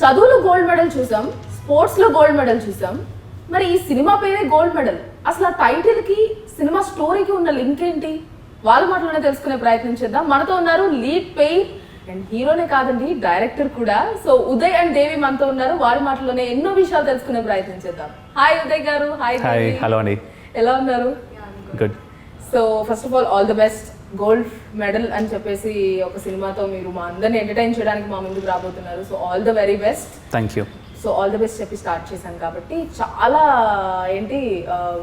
చదువులో gold medal చూసాం, sports లో గోల్డ్ మెడల్ చూసాం. మరి ఈ సినిమా పేరే గోల్డ్ మెడల్. అసలు ఆ టైటిల్ కి సినిమా స్టోరీకి ఉన్న లింక్ ఏంటి? వాళ్ళ మాటలోనే తెలుసుకునే ప్రయత్నం చేద్దాం. మనతో ఉన్నారు లీడ్ పెయిర్ అండ్ హీరోనే కాదండి, డైరెక్టర్ కూడా. సో ఉదయ్ అండ్ దేవి మనతో ఉన్నారు. వారి మాటలోనే ఎన్నో విషయాలు తెలుసుకునే ప్రయత్నం చేద్దాం. హాయ్ ఉదయ్ గారు. హాయ్. హలో అండి. ఎలా ఉన్నారు? Good. So first of all the best. Gold medal అని చెప్పేసి ఒక సినిమాతో మీరు మా అందరిని ఎంటర్టైన్ చేయడానికి మా ముందుకు రాబోతున్నారు. So all the very best. Thank you. So all the best చెప్పి స్టార్ట్ చేశాను కాబట్టి చాలా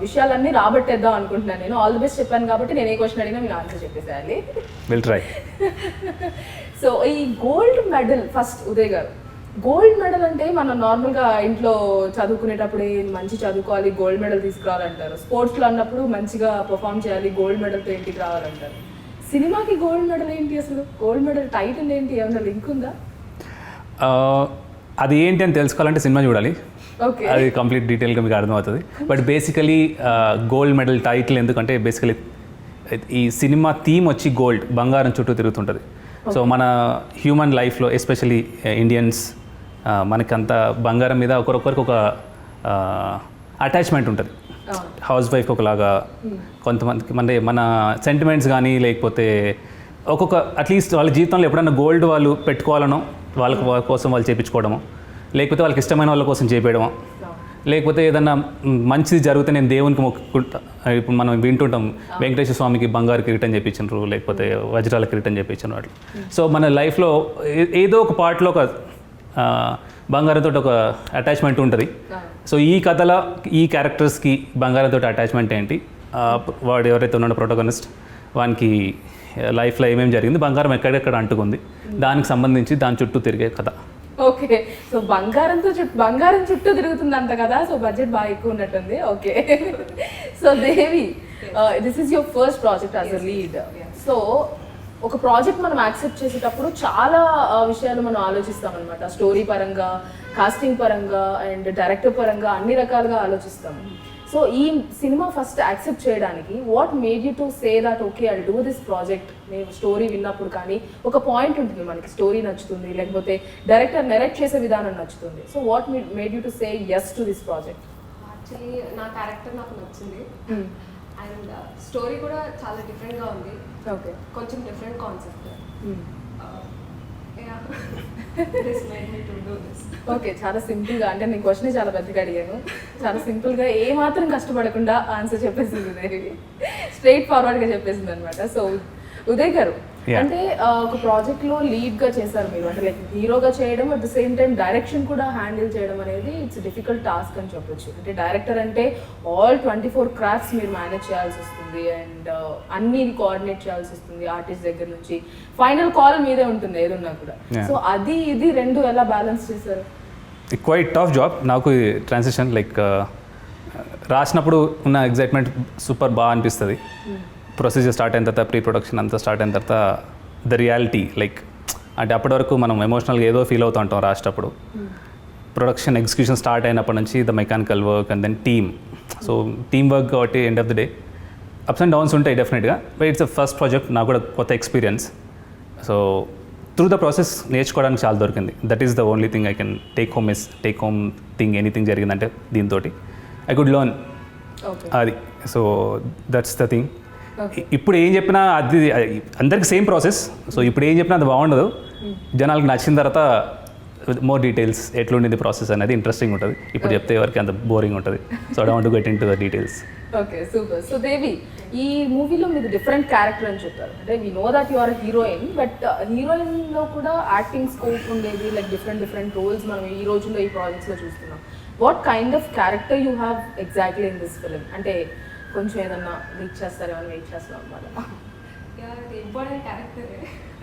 విషయాలన్నీ రాబట్టేద్దాం అనుకుంటున్నాను. నేను ఆల్ ద బెస్ట్ చెప్పాను కాబట్టి నేను ఏ క్వశ్చన్ అడిగినా మీరు ఆన్సర్ చెప్పేసేయాలి. Will try. సో ఈ గోల్డ్ మెడల్ ఫస్ట్ ఉదయ్ గారు, గోల్డ్ మెడల్ అంటే మనం నార్మల్గా ఇంట్లో చదువుకునేటప్పుడు మంచి చదువుకోవాలి, గోల్డ్ మెడల్ తీసుకురావాలంటారు. స్పోర్ట్స్లో అన్నప్పుడు మంచిగా పర్ఫామ్ చేయాలి, గోల్డ్ మెడల్తో ఇంటికి రావాలంటారు. సినిమాకి గోల్డ్ మెడల్ ఏంటి? అసలు గోల్డ్ మెడల్ టైటిల్ ఏంటి? ఏమైనా లింక్ ఉందా? అది ఏంటి అని తెలుసుకోవాలంటే సినిమా చూడాలి. ఓకే, అది కంప్లీట్ డీటెయిల్గా మీకు అర్థమవుతుంది. But basically gold medal title ఎందుకంటే బేసికలీ ఈ సినిమా థీమ్ వచ్చి గోల్డ్, బంగారం చుట్టూ తిరుగుతుంటుంది. సో మన హ్యూమన్ లైఫ్లో ఎస్పెషలీ ఇండియన్స్ మనకంత బంగారం మీద ఒకరొకరికి ఒక అటాచ్మెంట్ ఉంటుంది. హౌస్ వైఫ్ ఒకలాగా, కొంతమందికి మన సెంటిమెంట్స్ కానీ లేకపోతే ఒక్కొక్క అట్లీస్ట్ వాళ్ళ జీవితంలో ఎప్పుడైనా గోల్డ్ వాళ్ళు పెట్టుకోవాలనో వాళ్ళ కోసం వాళ్ళు చేయించుకోవడము, లేకపోతే వాళ్ళకి ఇష్టమైన వాళ్ళ కోసం చేపేయడము, లేకపోతే ఏదన్నా మంచిది జరిగితే నేను దేవునికి మొక్కుకుంటా. ఇప్పుడు మనం వింటుంటాం వెంకటేశ్వర స్వామికి బంగారు కిరీటం చేయించారు, లేకపోతే వజ్రాల కిరీటం చేయించారు వాళ్ళు. సో మన లైఫ్లో ఏదో ఒక పార్ట్లో ఒక బంగారంతో ఒక అటాచ్మెంట్ ఉంటుంది. సో ఈ కథలో ఈ క్యారెక్టర్స్కి బంగారంతో అటాచ్మెంట్ ఏంటి, వాడు ఎవరైతే ఉన్నాడో ప్రోటోగనిస్ట్, వానికి లైఫ్లో ఏమేమి జరిగింది, బంగారం ఎక్కడెక్కడ అంటుకుంది, దానికి సంబంధించి దాని చుట్టూ తిరిగే కథ. ఓకే, సో బంగారం చుట్టూ తిరుగుతుంది అంత కదా. సో బడ్జెట్ బాగా ఎక్కువ ఉన్నట్టుంది. Okay, so Devi, this is your first project as a lead. So ఒక ప్రాజెక్ట్ మనం యాక్సెప్ట్ చేసేటప్పుడు చాలా విషయాలు మనం ఆలోచిస్తాం అనమాట. స్టోరీ పరంగా, కాస్టింగ్ పరంగా అండ్ డైరెక్టర్ పరంగా అన్ని రకాలుగా ఆలోచిస్తాం. సో ఈ సినిమా ఫస్ట్ యాక్సెప్ట్ చేయడానికి what made you to say that okay I do this project? నేను స్టోరీ విన్నప్పుడు కానీ ఒక పాయింట్ ఉంటుంది, మనకి స్టోరీ నచ్చుతుంది, లేకపోతే డైరెక్టర్ నెరేట్ చేసే విధానం నచ్చుతుంది. So what made you to say yes to this project? Actually నా క్యారెక్టర్ నాకు నచ్చింది అండ్ స్టోరీ కూడా చాలా డిఫరెంట్గా ఉంది. ఓకే, కొంచెం డిఫరెంట్ కాన్సెప్ట్. ఓకే, చాలా సింపుల్గా, అంటే నేను క్వశ్చన్ చాలా పెద్దగా అడిగాను. చాలా సింపుల్గా ఏ మాత్రం కష్టపడకుండా ఆన్సర్ చెప్పేసింది, స్ట్రైట్ ఫార్వర్డ్గా చెప్పేసింది అనమాట. సో ఉదయ్ గారు, అంటే ఒక ప్రాజెక్ట్ లో లీడ్ గా చేశారు మీరు, అంటే లైక్ హీరోగా చేయడం, at the same time direction కూడా హ్యాండిల్ చేయడం అనేది ఇట్స్ డిఫికల్ట్ టాస్క్ అని చెప్పొచ్చు. అంటే డైరెక్టర్ అంటే ఆల్ 24 క్రాఫ్ట్స్ మీరు మేనేజ్ చేయాల్సి వస్తుంది అండ్ అన్ని కోఆర్డినేట్ చేయాల్సి వస్తుంది. ఆర్టిస్ట్ దగ్గర నుంచి ఫైనల్ కాల్ మీదే ఉంటుంది ఏదున్నా కూడా. సో అది ఇది రెండు ఎలా బ్యాలెన్స్ చేశారు? Quite tough job. నాకు ట్రాన్సిషన్ లైక్ రాసినప్పుడు ఉన్న ఎగ్జైట్మెంట్ సూపర్ బాగా అనిపిస్తుంది. ప్రొసీజర్ స్టార్ట్ అయిన తర్వాత, ప్రీ ప్రొడక్షన్ అంతా స్టార్ట్ అయిన తర్వాత ద రియాలిటీ లైక్ అంటే అప్పటి వరకు మనం ఎమోషనల్గా ఏదో ఫీల్ అవుతూ ఉంటాం రాసేటప్పుడు. ప్రొడక్షన్ ఎగ్జిక్యూషన్ స్టార్ట్ అయినప్పటి నుంచి the mechanical work and then team. So team work కాబట్టి end of the day ups and downs ఉంటాయి డెఫినెట్గా. బట్ ఇట్స్ ఫస్ట్ ప్రాజెక్ట్, నాకు కూడా కొత్త experience. So through the process నేర్చుకోవడానికి చాలా దొరికింది. That is the only thing I can take home thing anything జరిగిందంటే దీంతో ఐ కుడ్ లెర్న్ అది. So that's the thing. ఇప్పుడు ఏం చెప్పినా అది అందరికి సేమ్ ప్రాసెస్. సో ఇప్పుడు ఏం చెప్పినా అది బాగుండదు. జనాలకు నచ్చిన తర్వాత మోర్ డీటెయిల్స్ ఎట్లుండింది ప్రాసెస్ అనేది ఇంట్రెస్టింగ్ ఉంటుంది. ఇప్పుడు చెప్తే ఎవరికి అంత బోరింగ్ ఉంటుంది. So I want to get into the details. Okay, super. So Devi, ఈ మూవీలో మీరు డిఫరెంట్ క్యారెక్టర్ అని చెప్పారు. అంటే we know that you are heroine, but హీరోయిన్లో కూడా యాక్టింగ్ స్కోప్ ఉండేది, లైక్ డిఫరెంట్ రోల్స్ మనం ఈ రోజుల్లో ఈ ప్రాజెక్ట్స్లో చూస్తున్నాం. What kind of character you have exactly in this film? అంటే కొంచెం ఏదన్నా వెయిట్ చేస్తారేమని వెయిట్ చేస్తాం అన్నమాట. Important character.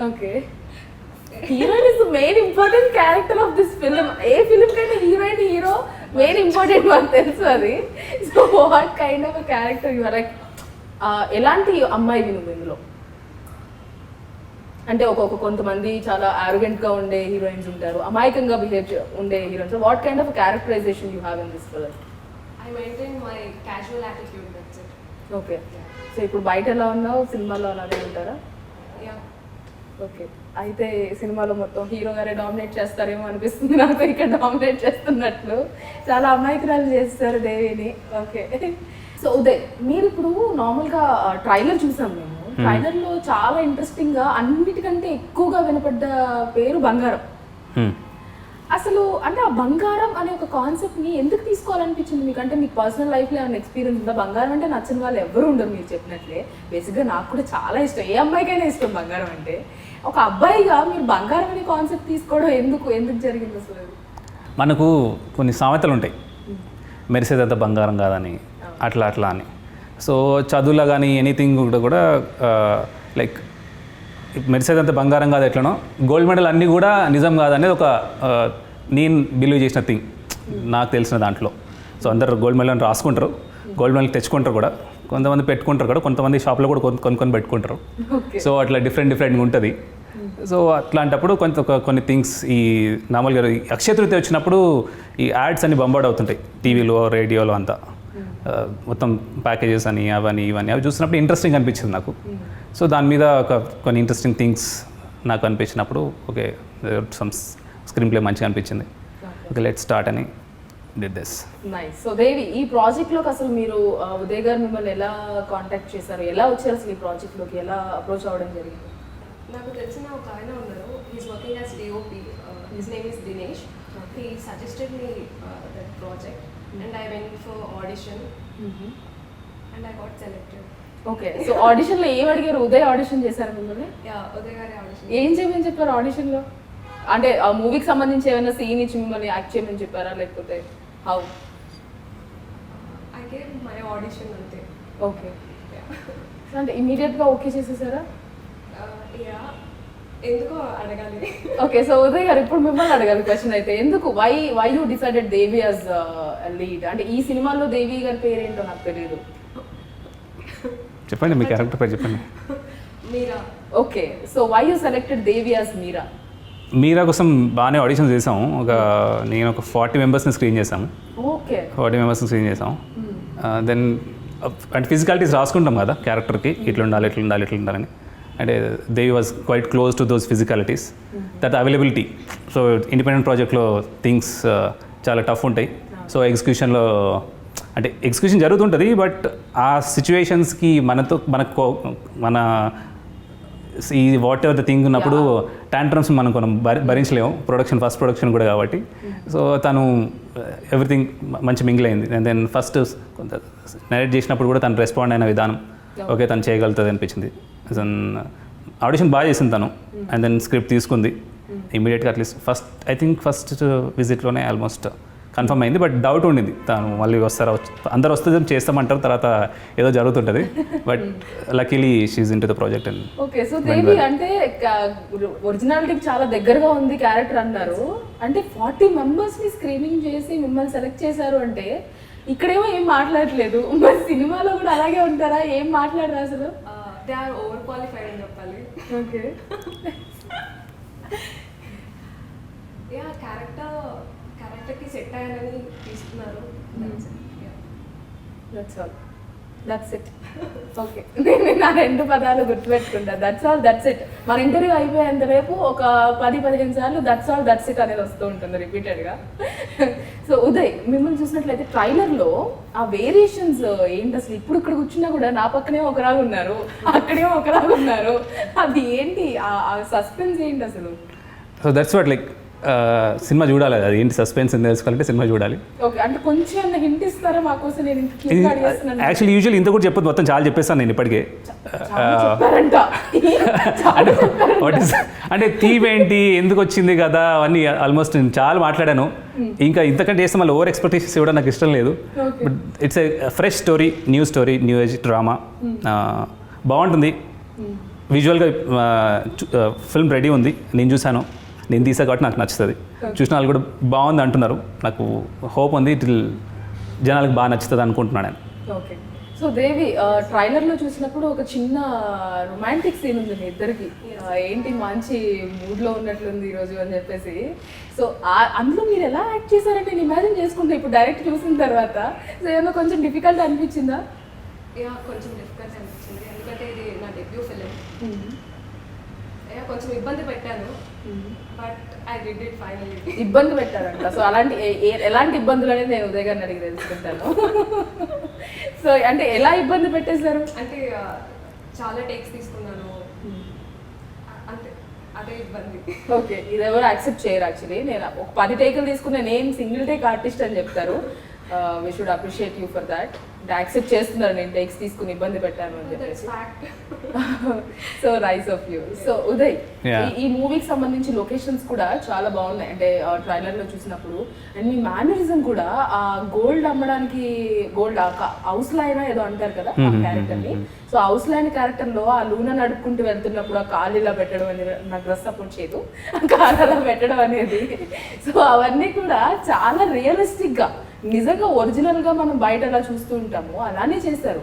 Okay, heroine is the main important character of this film. ఏ ఫిలిం కైనా హీరోయిన్ హీరో మెయిన్ ఇంపార్టెంట్ మనకు తెలుసు అది. So what kind of character you are like? ఎలాంటి అమ్మాయి నువ్వు ఇందులో? అంటే కొంతమంది చాలా ఆరోగెంట్గా ఉండే హీరోయిన్స్ ఉంటారు, అమాయకంగా బిహేవ్ ఉండే heroines. What kind of characterisation you have in this film? I maintain my casual attitude, that's it. Okay, so ఇప్పుడు బయట ఎలా ఉన్నావు, సినిమాలో అలానే ఉంటారా? Yeah. ఓకే, అయితే సినిమాలో మొత్తం హీరో గారే డామినేట్ చేస్తారేమో అనిపిస్తుంది నాకు, ఇక్కడ డామినేట్ చేస్తున్నట్లు. చాలా అమాయకురాలు చేస్తారు దేవిని. ఓకే, సో ఉదయ్, మీరు ఇప్పుడు నార్మల్గా ట్రైలర్ చూసాం మేము. ట్రైలర్లో చాలా ఇంట్రెస్టింగ్గా అన్నిటికంటే ఎక్కువగా వినపడ్డ పేరు బంగారం. అసలు అంటే ఆ బంగారం అనే ఒక కాన్సెప్ట్ని ఎందుకు తీసుకోవాలనిపించింది మీకు? అంటే మీకు పర్సనల్ లైఫ్లో ఏమైనా ఎక్స్పీరియన్స్ ఉందా? బంగారం అంటే నచ్చిన వాళ్ళు ఎవరు ఉండరు మీరు చెప్పినట్లే. బేసిక్గా నాకు కూడా చాలా ఇష్టం, ఏ అమ్మాయికైనా ఇష్టం బంగారం అంటే. ఒక అబ్బాయిగా మీరు బంగారం అనే కాన్సెప్ట్ తీసుకోవడం ఎందుకు జరిగింది అసలు? మనకు కొన్ని సామెతలు ఉంటాయి, మెరిసేదంతా బంగారం కాదని, అట్లా అని. సో చదువులో కానీ ఎనీథింగ్ కూడా లైక్ మెరిసేదంతా బంగారం కాదు ఎట్లనో, గోల్డ్ మెడల్ అన్నీ కూడా నిజం కాదనేది ఒక నేను బిలీవ్ చేసిన థింగ్ నాకు తెలిసిన దాంట్లో. సో అందరు గోల్డ్ మెడల్ అని రాసుకుంటారు, గోల్డ్ మెడల్ తెచ్చుకుంటారు కూడా, కొంతమంది పెట్టుకుంటారు కూడా, కొంతమంది షాప్లో కూడా కొనుక్కొని పెట్టుకుంటారు. సో అట్లా డిఫరెంట్గా ఉంటుంది. సో అట్లాంటప్పుడు కొన్ని థింగ్స్ ఈ నార్మల్గా అక్షయ తృతీయ వచ్చినప్పుడు ఈ యాడ్స్ అన్ని బంబార్డ్ అవుతుంటాయి టీవీలో రేడియోలో అంతా, మొత్తం ప్యాకేజెస్ అని అవన్నీ ఇవన్నీ అవి చూసినప్పుడు ఇంట్రెస్టింగ్ అనిపించింది నాకు. సో దాని మీద కొన్ని ఇంట్రెస్టింగ్ థింగ్స్ నాకు అనిపించినప్పుడు ఓకే సమ్ స్క్రీన్ ప్లే మంచిగా అనిపించింది, ఓకే లెట్స్ స్టార్ట్ అని did this. Nice. So Devi, ఈ ప్రాజెక్ట్లోకి అసలు మీరు ఉదయ్ గారు మిమ్మల్ని ఎలా కాంటాక్ట్ చేశారు, ఎలా వచ్చారు అసలు ఈ ప్రాజెక్ట్లోకి, ఎలా అప్రోచ్ అవ్వడం జరిగింది? నాకు తెలిసిన ఒక ఆయన ఉన్నారు, he's working as DOP, his name is Dinesh. He suggested me that project and I went for audition and I got selected. Okay, so ఆడిషన్లో ఏం అడిగారు? ఉదయ్ ఆడిషన్ చేశారు మిమ్మల్ని? ఉదయ్ గారి ఆడిషన్. ఏం చేయమని చెప్పారు ఆడిషన్లో? అంటే ఆ మూవీకి సంబంధించి ఏమైనా సీన్ ఇచ్చి మిమ్మల్ని యాక్ట్ చేయమని చెప్పారా, లేకపోతే how? I gave my audition అంతే. ఓకే, అంటే ఇమీడియట్గా ఓకే చేసేసారా? ఎందుకో అడగాలి. ఓకే, సో ఉదయ్ గారు ఇప్పుడు మిమ్మల్ని అడగాలి క్వశ్చన్ అయితే, ఎందుకు why you decided Devi as lead? అంటే ఈ సినిమాలో దేవి గారి పేరు ఏంటో నాకు తెలియదు. చెప్పండి, మీ క్యారెక్టర్ పేరు చెప్పండి. Meera. Okay, so why you selected Devi as Meera? Meera కోసం బాగానే ఆడిషన్ చేసాము. నేను ఒక 40 మెంబర్స్ని స్క్రీన్ చేసాము. ఓకే, 40 మెంబర్స్ని స్క్రీన్ చేసాము. దెన్ అంటే ఫిజికాలిటీస్ రాసుకుంటాం కదా క్యారెక్టర్కి, ఇట్లా ఉండాలని. అంటే Devi was quite close to those physicalities, that availability. So independent ప్రాజెక్ట్లో థింగ్స్ చాలా టఫ్ ఉంటాయి. సో ఎగ్జిక్యూషన్లో అంటే ఎగ్జిక్యూషన్ జరుగుతుంటుంది, బట్ ఆ సిచ్యువేషన్స్కి మన ఈ వాట్ ఎవర్ ద థింగ్ ఉన్నప్పుడు టాంట్రమ్స్ మనం భరించలేము, ఫస్ట్ ప్రొడక్షన్ కూడా కాబట్టి. సో తను ఎవ్రీథింగ్ మంచి మింగిల్ అయింది. అండ్ దెన్ ఫస్ట్ కొంత నరేట్ చేసినప్పుడు కూడా తను రెస్పాండ్ అయిన విధానం ఓకే తను చేయగలుగుతుంది అనిపించింది. ఆడిషన్ బాగా చేసింది తను. అండ్ దెన్ స్క్రిప్ట్ తీసుకుంది ఇమీడియట్గా, అట్లీస్ట్ ఫస్ట్ విజిట్లోనే ఆల్మోస్ట్ కన్ఫర్మ్ అయింది. బట్ డౌట్ ఉండింది, తను మళ్ళీ వస్తారా, అందరు వస్తే చేస్తామంటారు, తర్వాత ఏదో జరుగుతుంటుంది. But luckily she into the project. And okay, so Devi అంటే ఒరిజినాలిటీకి చాలా దగ్గరగా ఉంది క్యారెక్టర్ అన్నారు. అంటే 40 మెంబర్స్ని స్క్రీనింగ్ చేసి మిమ్మల్ని సెలెక్ట్ చేశారు అంటే ఇక్కడేమో ఏం మాట్లాడలేదు, మరి సినిమాలో కూడా అలాగే ఉంటారా? ఏం మాట్లాడరా అసలు? దే ఆర్ ఓవర్ క్వాలిఫైడ్ అని చెప్పాలి. ఓకే, యా క్యారెక్టర్కి సెట్ అయ్యానని తీసుకున్నారు. That's it. ఓకే, నేను నా 2 పదాలు గుర్తుపెట్టుకుంటా, దట్స్ ఆల్ దట్స్ ఇట్. మన ఇంటర్వ్యూ అయిపోయేంత రేపు ఒక 10-15 సార్లు దట్స్ ఆల్ దట్స్ ఇట్ అనేది వస్తూ ఉంటుంది రిపీటెడ్గా. సో ఉదయ్, మిమ్మల్ని చూసినట్లయితే ట్రైలర్లో ఆ వేరియేషన్స్ ఏంటి అసలు? ఇప్పుడు ఇక్కడ కూర్చున్నా కూడా నా పక్కనే ఒకలాగా ఉన్నారు, అక్కడేమో ఒకలాగా ఉన్నారు, అది ఏంటి? ఆ సస్పెన్స్ ఏంటి అసలు? So that's what like cinema చూడాలి, అది ఏంటి సస్పెన్స్ అని తెలుసుకోవాలంటే సినిమా చూడాలి. ఓకే, అంటే కొంచెం హింట్ ఇస్తారా మాకోసం? నేను యాక్చువల్లీ యూజువల్ ఇంత కూడా చెప్పదు, మొత్తం చాలా చెప్పేస్తాను నేను ఇప్పటికే. అంటే థీమ్ ఏంటి, ఎందుకు వచ్చింది కదా, అవన్నీ ఆల్మోస్ట్ నేను చాలా మాట్లాడాను. ఇంకా ఇంతకంటే చేస్తే మళ్ళీ ఓవర్ ఎక్స్పెక్టేషన్స్ ఇవ్వడం నాకు ఇష్టం లేదు. But it's a fresh story, new age drama, బాగుంటుంది. విజువల్గా ఫిల్మ్ రెడీ ఉంది, నేను చూశాను, నేను తీసా కాబట్టి నాకు నచ్చుతుంది. చూసిన వాళ్ళు కూడా బాగుంది అంటున్నారు, నాకు హోప్ ఉంది జనాలకు బాగా నచ్చుతుంది అనుకుంటున్నాను నేను. ఓకే, సో దేవి, ట్రైలర్లో చూసినప్పుడు ఒక చిన్న రొమాంటిక్ సీన్ ఉంది మీ ఇద్దరికి. ఏంటి మంచి మూడ్లో ఉన్నట్లుంది ఈరోజు అని చెప్పేసి. సో అందులో మీరు ఎలా యాక్ట్ చేశారంటే నేను ఇమాజిన్ చేసుకుంటే ఇప్పుడు డైరెక్ట్ చూసిన తర్వాత. సో ఏమో కొంచెం డిఫికల్ట్ అనిపించిందా? యా, కొంచెం డిఫికల్ట్ అనిపించింది, ఎందుకంటే ఇది నా డెబ్యూ ఫిలిం. కొంచెం ఇబ్బంది పెట్టాను, but I did it finally. ఇబ్బంది పెట్టారంట. సో అలాంటి ఎలాంటి ఇబ్బందులు అనేది నేను ఉదయ్ గారిని అడిగి తెలుసుకుంటాను. సో అంటే ఎలా ఇబ్బంది పెట్టేశారు? అంటే చాలా టేక్స్ తీసుకున్నాను, అంతే, అదే ఇబ్బంది. ఓకే, ఇది ఎవరు యాక్సెప్ట్ చేయరు యాక్చువల్లీ. నేను ఒక 10 టేకులు తీసుకున్న నేను సింగిల్ టేక్ ఆర్టిస్ట్ అని చెప్తారు. We should appreciate you for that. Accept చేస్తున్నారు నేను టేక్స్ తీసుకుని ఇబ్బంది పెట్టాను అని చెప్పేసి. So nice of you. So Uday, ఈ మూవీకి సంబంధించి లొకేషన్స్ కూడా చాలా బాగున్నాయి. అంటే ట్రైలర్ లో చూసినప్పుడు అండ్ మీ మేనరిజం కూడా ఆ గోల్డ్ అమ్మడానికి, గోల్డ్ హౌస్ లైన్ ఏదో అంటారు కదా క్యారెక్టర్ ని. సో హౌస్ లైన్ క్యారెక్టర్ లో ఆ లూనా నడుపుకుంటూ వెళ్తున్నప్పుడు ఆ కాలు ఇలా పెట్టడం అనేది నాకు డ్రెస్ సపోర్ట్ చేయదు, కాలు అలా పెట్టడం అనేది. సో అవన్నీ కూడా చాలా రియలిస్టిక్ గా, నిజంగా ఒరిజినల్ గా మనం బయట ఎలా చూస్తూ ఉంటాము అలానే చేశారు.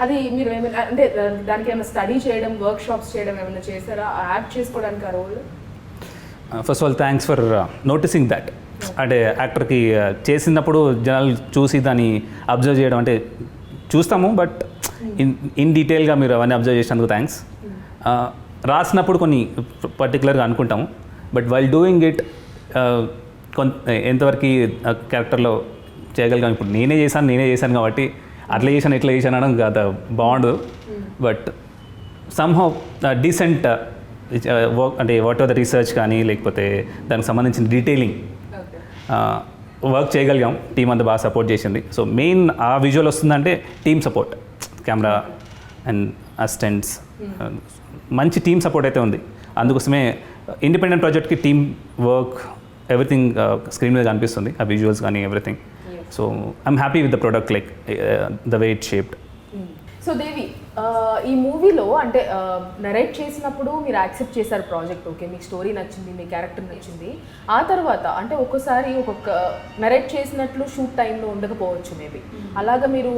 అది మీరు ఏమైనా అంటే దానికి ఏమైనా స్టడీ చేయడం, వర్క్ షాప్స్ చేయడం ఏమైనా చేశారా యాక్ట్ చేసుకోవడానికి ఆ role? First of all thanks for noticing that. అంటే యాక్టర్కి చేసినప్పుడు జనాలు చూసి దాన్ని అబ్జర్వ్ చేయడం, అంటే చూస్తాము బట్ ఇన్ డీటెయిల్గా మీరు అవన్నీ అబ్జర్వ్ చేసినందుకు థ్యాంక్స్. రాసినప్పుడు కొన్ని పర్టికులర్గా అనుకుంటాము, బట్ వైల్ డూయింగ్ ఇట్ ఎంతవరకు క్యారెక్టర్లో చేయగలిగాం. ఇప్పుడు నేనే చేశాను కాబట్టి అట్లా చేశాను ఇట్లా చేశాను అనడం కాదు, బాగుండదు. బట్ సమ్హౌ డీసెంట్ వర్క్, అంటే వాట్ ఆర్ ద రీసెర్చ్ కానీ లేకపోతే దానికి సంబంధించిన డీటెయిలింగ్ వర్క్ చేయగలిగాం. టీం అంతా బాగా సపోర్ట్ చేసింది. సో మెయిన్ ఆ విజువల్ వస్తుందంటే team support, camera and assistants, మంచి టీమ్ సపోర్ట్ అయితే ఉంది. అందుకోసమే ఇండిపెండెంట్ ప్రాజెక్ట్కి టీమ్ వర్క్ ఎవ్రీథింగ్ స్క్రీన్ మీద కనిపిస్తుంది, ఆ విజువల్స్ కానీ everything. So I'm happy with the product, like the way it shaped. So Devi, ఈ మూవీలో అంటే నరేట్ చేసినప్పుడు మీరు యాక్సెప్ట్ చేశారు ప్రాజెక్ట్, ఓకే, మీకు స్టోరీ నచ్చింది, మీ క్యారెక్టర్ నచ్చింది. ఆ తర్వాత అంటే ఒక్కొక్కసారి ఒక్కొక్క నరేట్ చేసినట్లు షూట్ టైంలో ఉండకపోవచ్చు మేబీ. అలాగా మీరు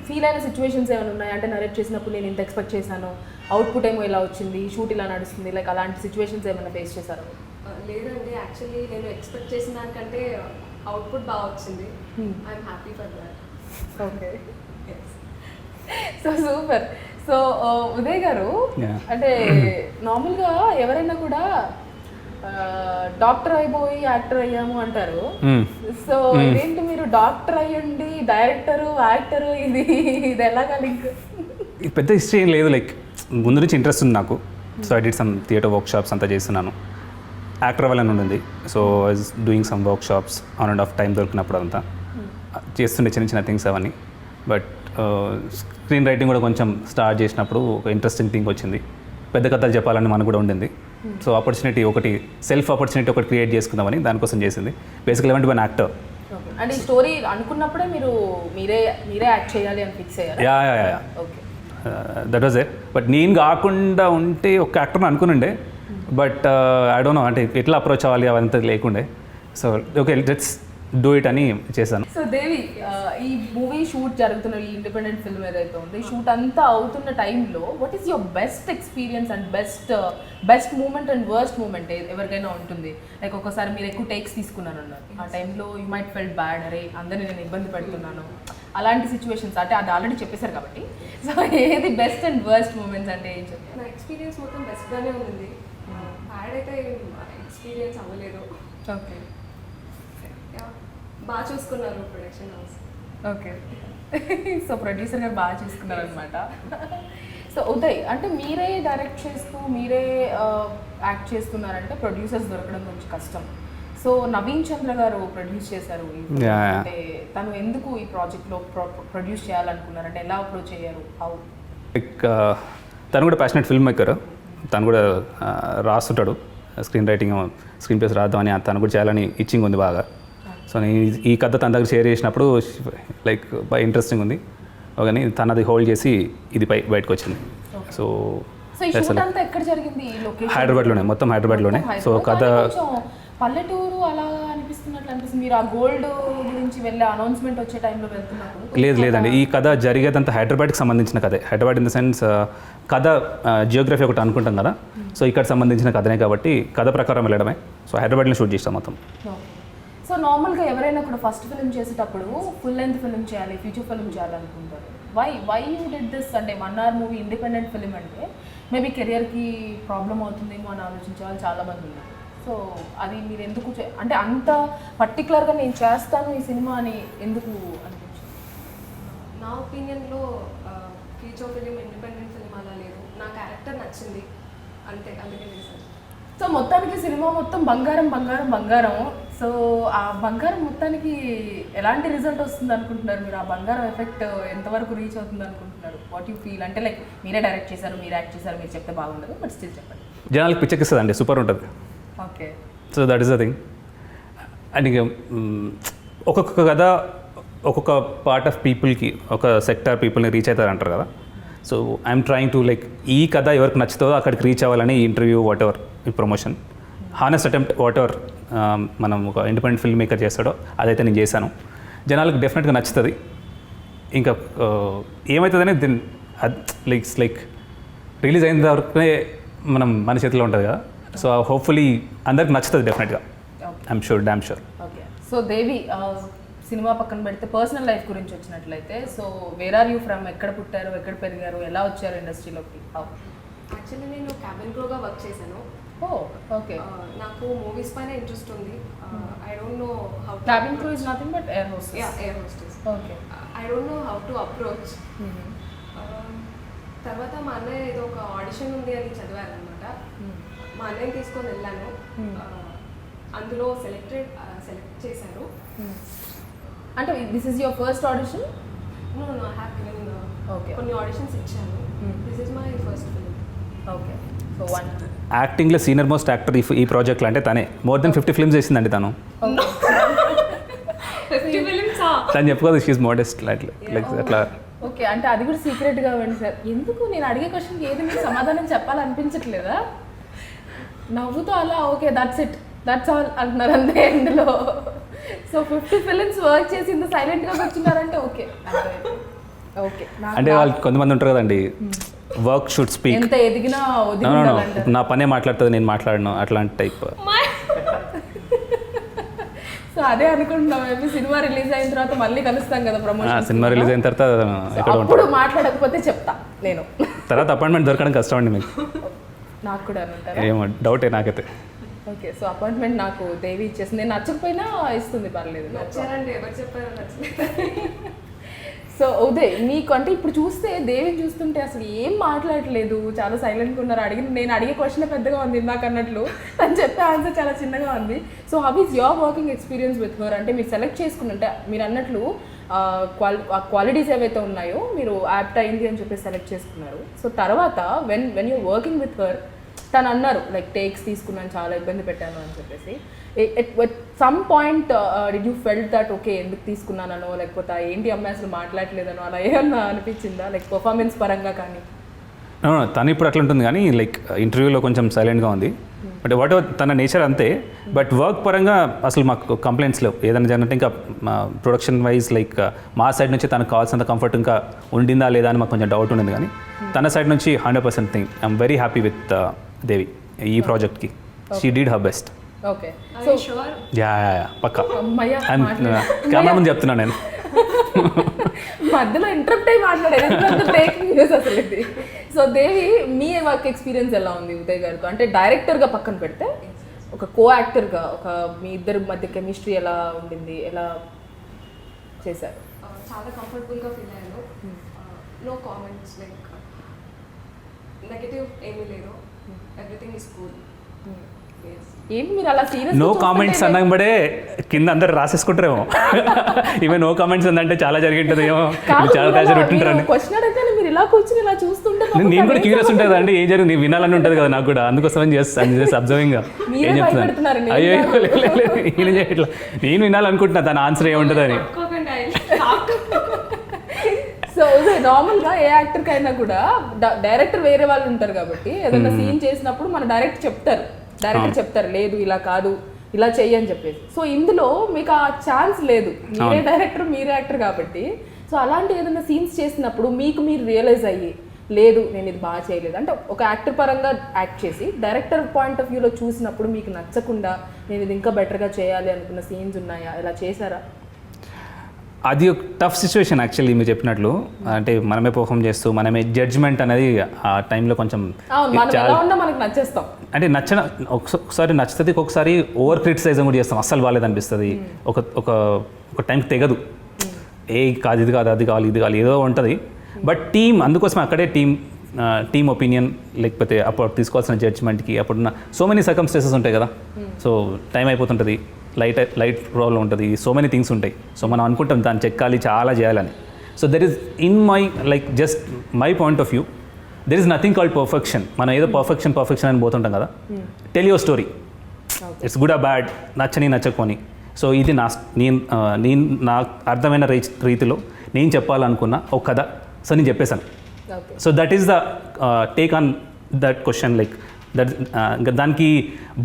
ఫీల్ అయిన సిచ్యువేషన్స్ ఏమైనా ఉన్నాయి? అంటే నరేట్ చేసినప్పుడు నేను ఇంత ఎక్స్పెక్ట్ చేశాను, అవుట్పుట్ ఏమో ఇలా వచ్చింది, షూట్ ఇలా నడుస్తుంది, లైక్ అలాంటి సిచ్యువేషన్స్ ఏమైనా ఫేస్ చేశారు? లేదండి, యాక్చువల్లీ నేను ఎక్స్పెక్ట్ చేసిన దానికంటే అవుట్పుట్ బాగా వచ్చింది. I'm happy for that. Okay, so super. So Uday గారు, అంటే నార్మల్గా ఎవరైనా కూడా డాక్టర్ అయిపోయి యాక్టర్ అయ్యాము అంటారు. సో ఇదేంటి మీరు డాక్టర్ అయ్యండి డైరెక్టరు యాక్టరు, ఇది ఎలాగా లింక్? పెద్ద హిస్టరీ ఏం లేదు, లైక్ ముందు నుంచి ఇంట్రెస్ట్ ఉంది నాకు. So I did some theatre work shops అంతా చేస్తున్నాను. యాక్టర్ అవ్వాలని ఉండింది. So I was doing some work shops on and of time దొరికినప్పుడు అంతా చేస్తుండే చిన్న చిన్న థింగ్స్ అవన్నీ. బట్ స్క్రీన్ రైటింగ్ కూడా కొంచెం స్టార్ట్ చేసినప్పుడు ఒక ఇంట్రెస్టింగ్ థింగ్ వచ్చింది. పెద్ద కథలు చెప్పాలని మనకు కూడా ఉండింది. సో ఆపర్చునిటీ ఒకటి, సెల్ఫ్ ఆపర్చునిటీ ఒకటి క్రియేట్ చేసుకుందామని దానికోసం చేసింది. Basically I want to be an actor. అంటే ఈ స్టోరీ అనుకున్నప్పుడే మీరు మీరే యాక్ట్ చేయాలి అని ఫిక్స్ అయ్యారు? Yeah, that was it. But నేను కాకుండా ఉంటే ఒక యాక్టర్ని అనుకునుండే, బట్ ఐ డోంట్ నో అంటే ఎట్లా అప్రోచ్ అవ్వాలి అవంతా లేకుండే. So okay, let's do it అని చేశాను. సో దేవి, ఈ మూవీ షూట్ జరుగుతున్న ఈ ఇండిపెండెంట్ ఫిల్మ్ ఏదైతే ఉందో, ఈ షూట్ అంతా అవుతున్న టైంలో what is your best experience and best moment and worst moment ఎవరికైనా ఉంటుంది? లైక్ ఒకసారి మీరు ఎక్కువ టేక్స్ తీసుకున్నాను అన్నారు, ఆ టైంలో యూ మైట్ ఫెల్ట్ బ్యాడ్, అరే అందరినీ నేను ఇబ్బంది పెడుతున్నాను, అలాంటి సిచ్యువేషన్స్. అంటే అది ఆల్రెడీ చెప్పేశారు కాబట్టి, సో ఏది బెస్ట్ అండ్ వర్స్ట్ మూమెంట్స్ అంటే ఏం చెప్తారు? నా ఎక్స్పీరియన్స్ మొత్తం బెస్ట్గానే ఉంది, బ్యాడ్ అయితే ఎక్స్పీరియన్స్ అవ్వలేదు. ఓకే, బాగా చూసుకున్నారు production house. Okay, so producer గారు బాగా చూసుకున్నారు అనమాట. సో ఉదయ్, అంటే మీరే డైరెక్ట్ చేస్తూ మీరే యాక్ట్ చేస్తున్నారంటే ప్రొడ్యూసర్స్ దొరకడం కొంచెం కష్టం. సో నవీన్ చంద్ర గారు ప్రొడ్యూస్ చేశారు. అంటే తను ఎందుకు ఈ ప్రాజెక్ట్లో ప్రొడ్యూస్ చేయాలనుకున్నారు? అంటే ఎలా అప్రోచ్ అయ్యారు? హౌ? లైక్ తను కూడా ప్యాషనెట్ ఫిల్మ్ మేకర్, తను కూడా రాస్తుంటాడు, స్క్రీన్ రైటింగ్ స్క్రీన్ ప్లేస్ రాద్దామని తను కూడా చేయాలని ఇచ్చింగ్ ఉంది బాగా. సో నేను ఈ కథ తన దగ్గర షేర్ చేసినప్పుడు లైక్ బాగా ఇంట్రెస్టింగ్ ఉంది, కానీ తను అది హోల్డ్ చేసి ఇది బయటకు వచ్చింది. సో ఎక్కడ జరిగింది? హైదరాబాద్లోనే, మొత్తం హైదరాబాద్లోనే. సో కథ పల్లెటూరు అలా అనిపిస్తున్నట్లు మీరు ఆ గోల్డ్ గురించి వెళ్ళే అనౌన్స్మెంట్ వచ్చే టైంలో వెళ్తున్నప్పుడు? లేదండి, ఈ కథ జరిగేదంతా హైదరాబాద్కి సంబంధించిన కథే. హైదరాబాద్ ఇన్ ద సెన్స్ కథ జియోగ్రఫీ ఒకటి అనుకుంటాం కదా, సో ఇక్కడ సంబంధించిన కథనే కాబట్టి కథ ప్రకారం వెళ్ళడమే. సో హైదరాబాద్లో షూట్ చేస్తాం మొత్తం. సో నార్మల్గా ఎవరైనా కూడా ఫస్ట్ ఫిల్మ్ చేసేటప్పుడు ఫుల్ లెంత్ ఫిల్మ్ చేయాలి, ఫీచర్ ఫిల్మ్ చేయాలనుకుంటారు. Why you did this? అంటే 1 hour మూవీ ఇండిపెండెంట్ ఫిల్మ్ అంటే మేబీ కెరియర్కి ప్రాబ్లం అవుతుందేమో అని ఆలోచించే వాళ్ళు చాలామంది ఉన్నారు. సో అది మీరు ఎందుకు అంటే అంత పర్టికులర్గా నేను చేస్తాను ఈ సినిమా అని ఎందుకు అనిపించింది? నా ఒపీనియన్లో ఫీచర్ ఫిలిం, ఇండిపెండెంట్ ఫిలిం అలా లేదు. నా క్యారెక్టర్ నచ్చింది అంతే, అందుకే చేశాను. సో మొత్తానికి సినిమా మొత్తం బంగారం బంగారం బంగారం. సో ఆ బంగారం మొత్తానికి ఎలాంటి రిజల్ట్ వస్తుంది అనుకుంటున్నారు మీరు? ఆ బంగారం ఎఫెక్ట్ ఎంతవరకు రీచ్ అవుతుంది అనుకుంటున్నారు? What you feel? అంటే లైక్ మీరే డైరెక్ట్ చేశారు, మీరు యాక్ట్ చేశారు, మీరు చెప్తే బాగుండదు, బట్ స్టిల్ చెప్పండి. జనాలకు పిచ్చెక్కిస్తుందండి, సూపర్ ఉంటుంది. Okay. So that is the thing. And ఇక ఒక్కొక్క కథ ఒక్కొక్క పార్ట్ ఆఫ్ పీపుల్కి, ఒక సెక్టార్ పీపుల్ని రీచ్ అవుతారంటారు కదా. So I'm trying to like ఈ కథ ఎవరికి నచ్చుతుందో అక్కడికి రీచ్ అవ్వాలని ఈ ఇంటర్వ్యూ, వాట్ ఎవర్ ఈ promotion, honest attempt what ever మనం ఒక ఇండిపెండెంట్ ఫిల్మ్ మేకర్ చేస్తాడో అదైతే నేను చేశాను. జనాలకు డెఫినెట్గా నచ్చుతుంది. ఇంకా ఏమవుతుందని దీని లైక్ రిలీజ్ అయిన వరకే మన చేతిలో ఉంటుంది కదా. సో హోప్ఫుల్లీ అందరికి నచ్చుతుంది డెఫినెట్గా. I'm sure, damn sure. Okay. So Devi, సినిమా పక్కన పెడితే పర్సనల్ లైఫ్ గురించి వచ్చినట్లయితే, so where are you from? ఎక్కడ పుట్టారు, ఎక్కడ పెరిగారు, ఎలా వచ్చారు ఇండస్ట్రీలోకి? యాక్చువల్లీ నేను క్యాబిన్ క్రూగా వర్క్ చేశాను. ఓ ఓకే. నాకు మూవీస్ పైన ఇంట్రెస్ట్ ఉంది. I don't know how. Cabin crew is nothing but air hostess. Yeah, air hostess. Okay. I don't know how to approach. తర్వాత మా అన్నయ్య ఏదో ఒక ఆడిషన్ ఉంది అని చదివారనమాట. మా అన్నయ్యని తీసుకొని వెళ్ళాను. అందులో సెలెక్ట్ చేశారు. అంటే this is your first audition? No no, I have given okay. కొన్ని ఆడిషన్స్ ఇచ్చాను. This is my first film. Okay. So one యాక్టింగ్లో సీనియర్ మోస్ట్ యాక్టర్ ఈ ప్రాజెక్ట్లో అంటే తనే. మోర్ దెన్ 50 ఫిల్మ్స్ చేసిందండి తను. 50 ఫిల్మ్స్? తను చెప్పుకోదు, షీఈ్ మోడెస్ట్ లైక్ అట్లా. ఓకే. అంటే అది కూడా సీక్రెట్గా ఇవ్వండి సార్. ఎందుకు నేను అడిగే క్వశ్చన్కి ఏది మీకు సమాధానం చెప్పాలనిపించట్లేదా? నవ్వుతో అలా ఓకే దట్స్ ఆల్ అంటున్నారు అంతే ఎండ్లో. సో 50 ఫిలిమ్స్ వర్క్ చేసి ఇంత సైలెంట్గా కూర్చున్నారంటే ఓకే. ఓకే. అంటే వాళ్ళు కొంతమంది ఉంటారు కదండి, వర్క్ షుడ్ స్పీక్. ఎంత ఎదిగినా ఒదిగి నా పనే మాట్లాడుతుంది, నేను మాట్లాడను, అట్లాంటి టైప్. సో అదే అనుకుంటున్నాం. మేబీ సినిమా రిలీజ్ అయిన తర్వాత మళ్ళీ కలుస్తాం కదా ప్రమోషన్. సినిమా రిలీజ్ అయిన తర్వాత ఎక్కడ అప్పుడు మాట్లాడకపోతే చెప్తా నేను. తర్వాత అపాయింట్మెంట్ దొరకడం కష్టం అండి మీకు. నాకు కూడా అనుంటారా? ఏమో డౌటే నాకైతే. ఓకే. సో అపాయింట్మెంట్ నాకు దేవి ఇచ్చేసింది. నేను నచ్చకపోయినా ఇస్తుంది, పర్లేదు. నచ్చారండి, ఎవరు చెప్పారో నచ్చలేదు. సో ఉదయ్, నీకు అంటే ఇప్పుడు చూస్తే దేవిని చూస్తుంటే అసలు ఏం మాట్లాడలేదు, చాలా సైలెంట్గా ఉన్నారు. నేను అడిగే క్వశ్చన్ పెద్దగా ఉంది ఇందాక అన్నట్లు, తను చెప్పే ఆన్సర్ చాలా చిన్నగా ఉంది. So how is your working experience with her? అంటే మీరు సెలెక్ట్ చేసుకున్నట్టే మీరు అన్నట్లు క్వాలిటీస్ ఏవైతే ఉన్నాయో మీరు యాప్ట్ అయింది అని చెప్పి సెలెక్ట్ చేసుకున్నారు. సో తర్వాత when you're working with her, తను అన్నారు లైక్ టేక్స్ తీసుకున్నాను, చాలా ఇబ్బంది పెట్టాను అని చెప్పేసి. At some point did you felt that okay ఎందుకు తీసుకున్నానో, లేకపోతే ఏంటి అమ్మాయి అసలు మాట్లాడలేదనో అలా ఏమన్నా అనిపించిందా, లైక్ పర్ఫార్మెన్స్ పరంగా కానీ? తను ఇప్పుడు అట్లా ఉంటుంది కానీ లైక్ ఇంటర్వ్యూలో కొంచెం సైలెంట్గా ఉంది. బట్ వాట్ ఎవర్ తన నేచర్ అంతే. బట్ వర్క్ పరంగా అసలు మాకు కంప్లైంట్స్ లేవు. ఏదైనా జరిగినట్టు ఇంకా ప్రొడక్షన్ వైజ్ లైక్ మా సైడ్ నుంచి తనకు కావాల్సినంత కంఫర్ట్ ఇంకా ఉండిందా లేదా అని మాకు కొంచెం డౌట్ ఉండింది. కానీ తన సైడ్ నుంచి 100% thing I'm very happy with Devi ఈ ప్రాజెక్ట్కి. She did her best. Okay. So sure. Yeah పక్కా. అమ్మయ్య, కెమెరా ముందు చెప్తున్నాను నేను. మధ్యలో ఇంటరప్ట్ అయ్యి మాట్లాడేది బ్రేకింగ్ న్యూస్ అసలు ఇది. సో దేవి, మీ వర్క్ ఎక్స్పీరియన్స్ ఎలా ఉంది ఉదయ్ గారితో? అంటే డైరెక్టర్గా పక్కన పెడితే ఒక కో యాక్టర్గా ఒక మీ ఇద్దరి మధ్య కెమిస్ట్రీ ఎలా ఉండింది, ఎలా చేశారు? చాలా కంఫర్టబుల్గా ఫీల్ అయ్యాను. నో కామెంట్స్, లైక్ నెగటివ్ ఏమీ లేదు. Everything is cool. ఏంటి మీరు అలా సీరియస్? నో కామెంట్స్ అన్నబడే కింద అందరు రాసేసుకుంటారేమో. ఇవే నో కామెంట్స్ ఉందంటే చాలా జరిగింటుంది ఏమో, చాలా ప్రెషర్ పెట్టుంటారండి. క్వశ్చన్ అడిగితే మీరు ఇలా కూర్చుని ఇలా చూస్తుంటే నేను కూడా క్యూరియస్ ఉంటుంది అండి, ఏం జరిగింది వినాలని ఉంటుంది కదా నాకు కూడా. అందుకోసం చేసి అబ్జర్వింగ్ ఏం చెప్తున్నాను. అయ్యో ఈయన చేయట్లా, నేను వినాలనుకుంటున్నా తన ఆన్సర్ ఏముంటుందని. సో నార్మల్గా ఏ యాక్టర్కి అయినా కూడా డైరెక్టర్ వేరే వాళ్ళు ఉంటారు కాబట్టి ఏదైనా సీన్ చేసినప్పుడు మన డైరెక్టర్ చెప్తారు లేదు ఇలా కాదు ఇలా చెయ్యి అని చెప్పేసి. సో ఇందులో మీకు ఆ ఛాన్స్ లేదు, మీరే డైరెక్టర్ మీరే యాక్టర్ కాబట్టి. సో అలాంటి ఏదైనా సీన్స్ చేసినప్పుడు మీకు మీరు రియలైజ్ అయ్యి లేదు నేను ఇది బాగా చేయలేదు అంటే ఒక యాక్టర్ పరంగా యాక్ట్ చేసి డైరెక్టర్ పాయింట్ ఆఫ్ వ్యూలో చూసినప్పుడు మీకు నచ్చకుండా నేను ఇది ఇంకా బెటర్గా చేయాలి అనుకున్న సీన్స్ ఉన్నాయా? ఇలా చేశారా? అది ఒక టఫ్ సిచ్యువేషన్ యాక్చువల్లీ మీరు చెప్పినట్లు. అంటే మనమే పర్ఫామ్ చేస్తూ మనమే జడ్జ్మెంట్ అనేది ఆ టైంలో కొంచెం అవును, మనం ఎలా ఉన్నా మనకు నచ్చేస్తాం. అంటే ఒకసారి నచ్చుతుంది, ఒకసారి ఓవర్ క్రిటిసైజం కూడా చేస్తాం, అస్సలు బాగాలేదు అనిపిస్తుంది. ఒక ఒక ఒక టైంకి తెగదు, కాదు ఇది కాదు అది కావాలి ఇది కావాలి ఏదో ఉంటుంది. బట్ టీమ్, అందుకోసం అక్కడే టీమ్ ఒపీనియన్, లేకపోతే అప్పుడు తీసుకోవాల్సిన జడ్జ్మెంట్కి అప్పుడున్న సో మెనీ సర్కమ్స్టెన్సెస్ ఉంటాయి కదా. సో టైం అయిపోతుంటుంది, లైట్ ప్రాబ్లం ఉంటుంది, సో మెనీ థింగ్స్ ఉంటాయి. సో మనం అనుకుంటాం దాన్ని చెక్కాలి, చాలా చేయాలని. So there is in my like just my point of view, there is nothing called perfection. మనం ఏదో పర్ఫెక్షన్ అని పోతుంటాం కదా. Tell your story, it's good ఆ బ్యాడ్, నచ్చకపోని. సో ఇది నేను నాకు అర్థమైన రీతిలో నేను చెప్పాలనుకున్న ఒక కథ. సో నేను చెప్పేశాను. So that is the take on that question. Like that దానికి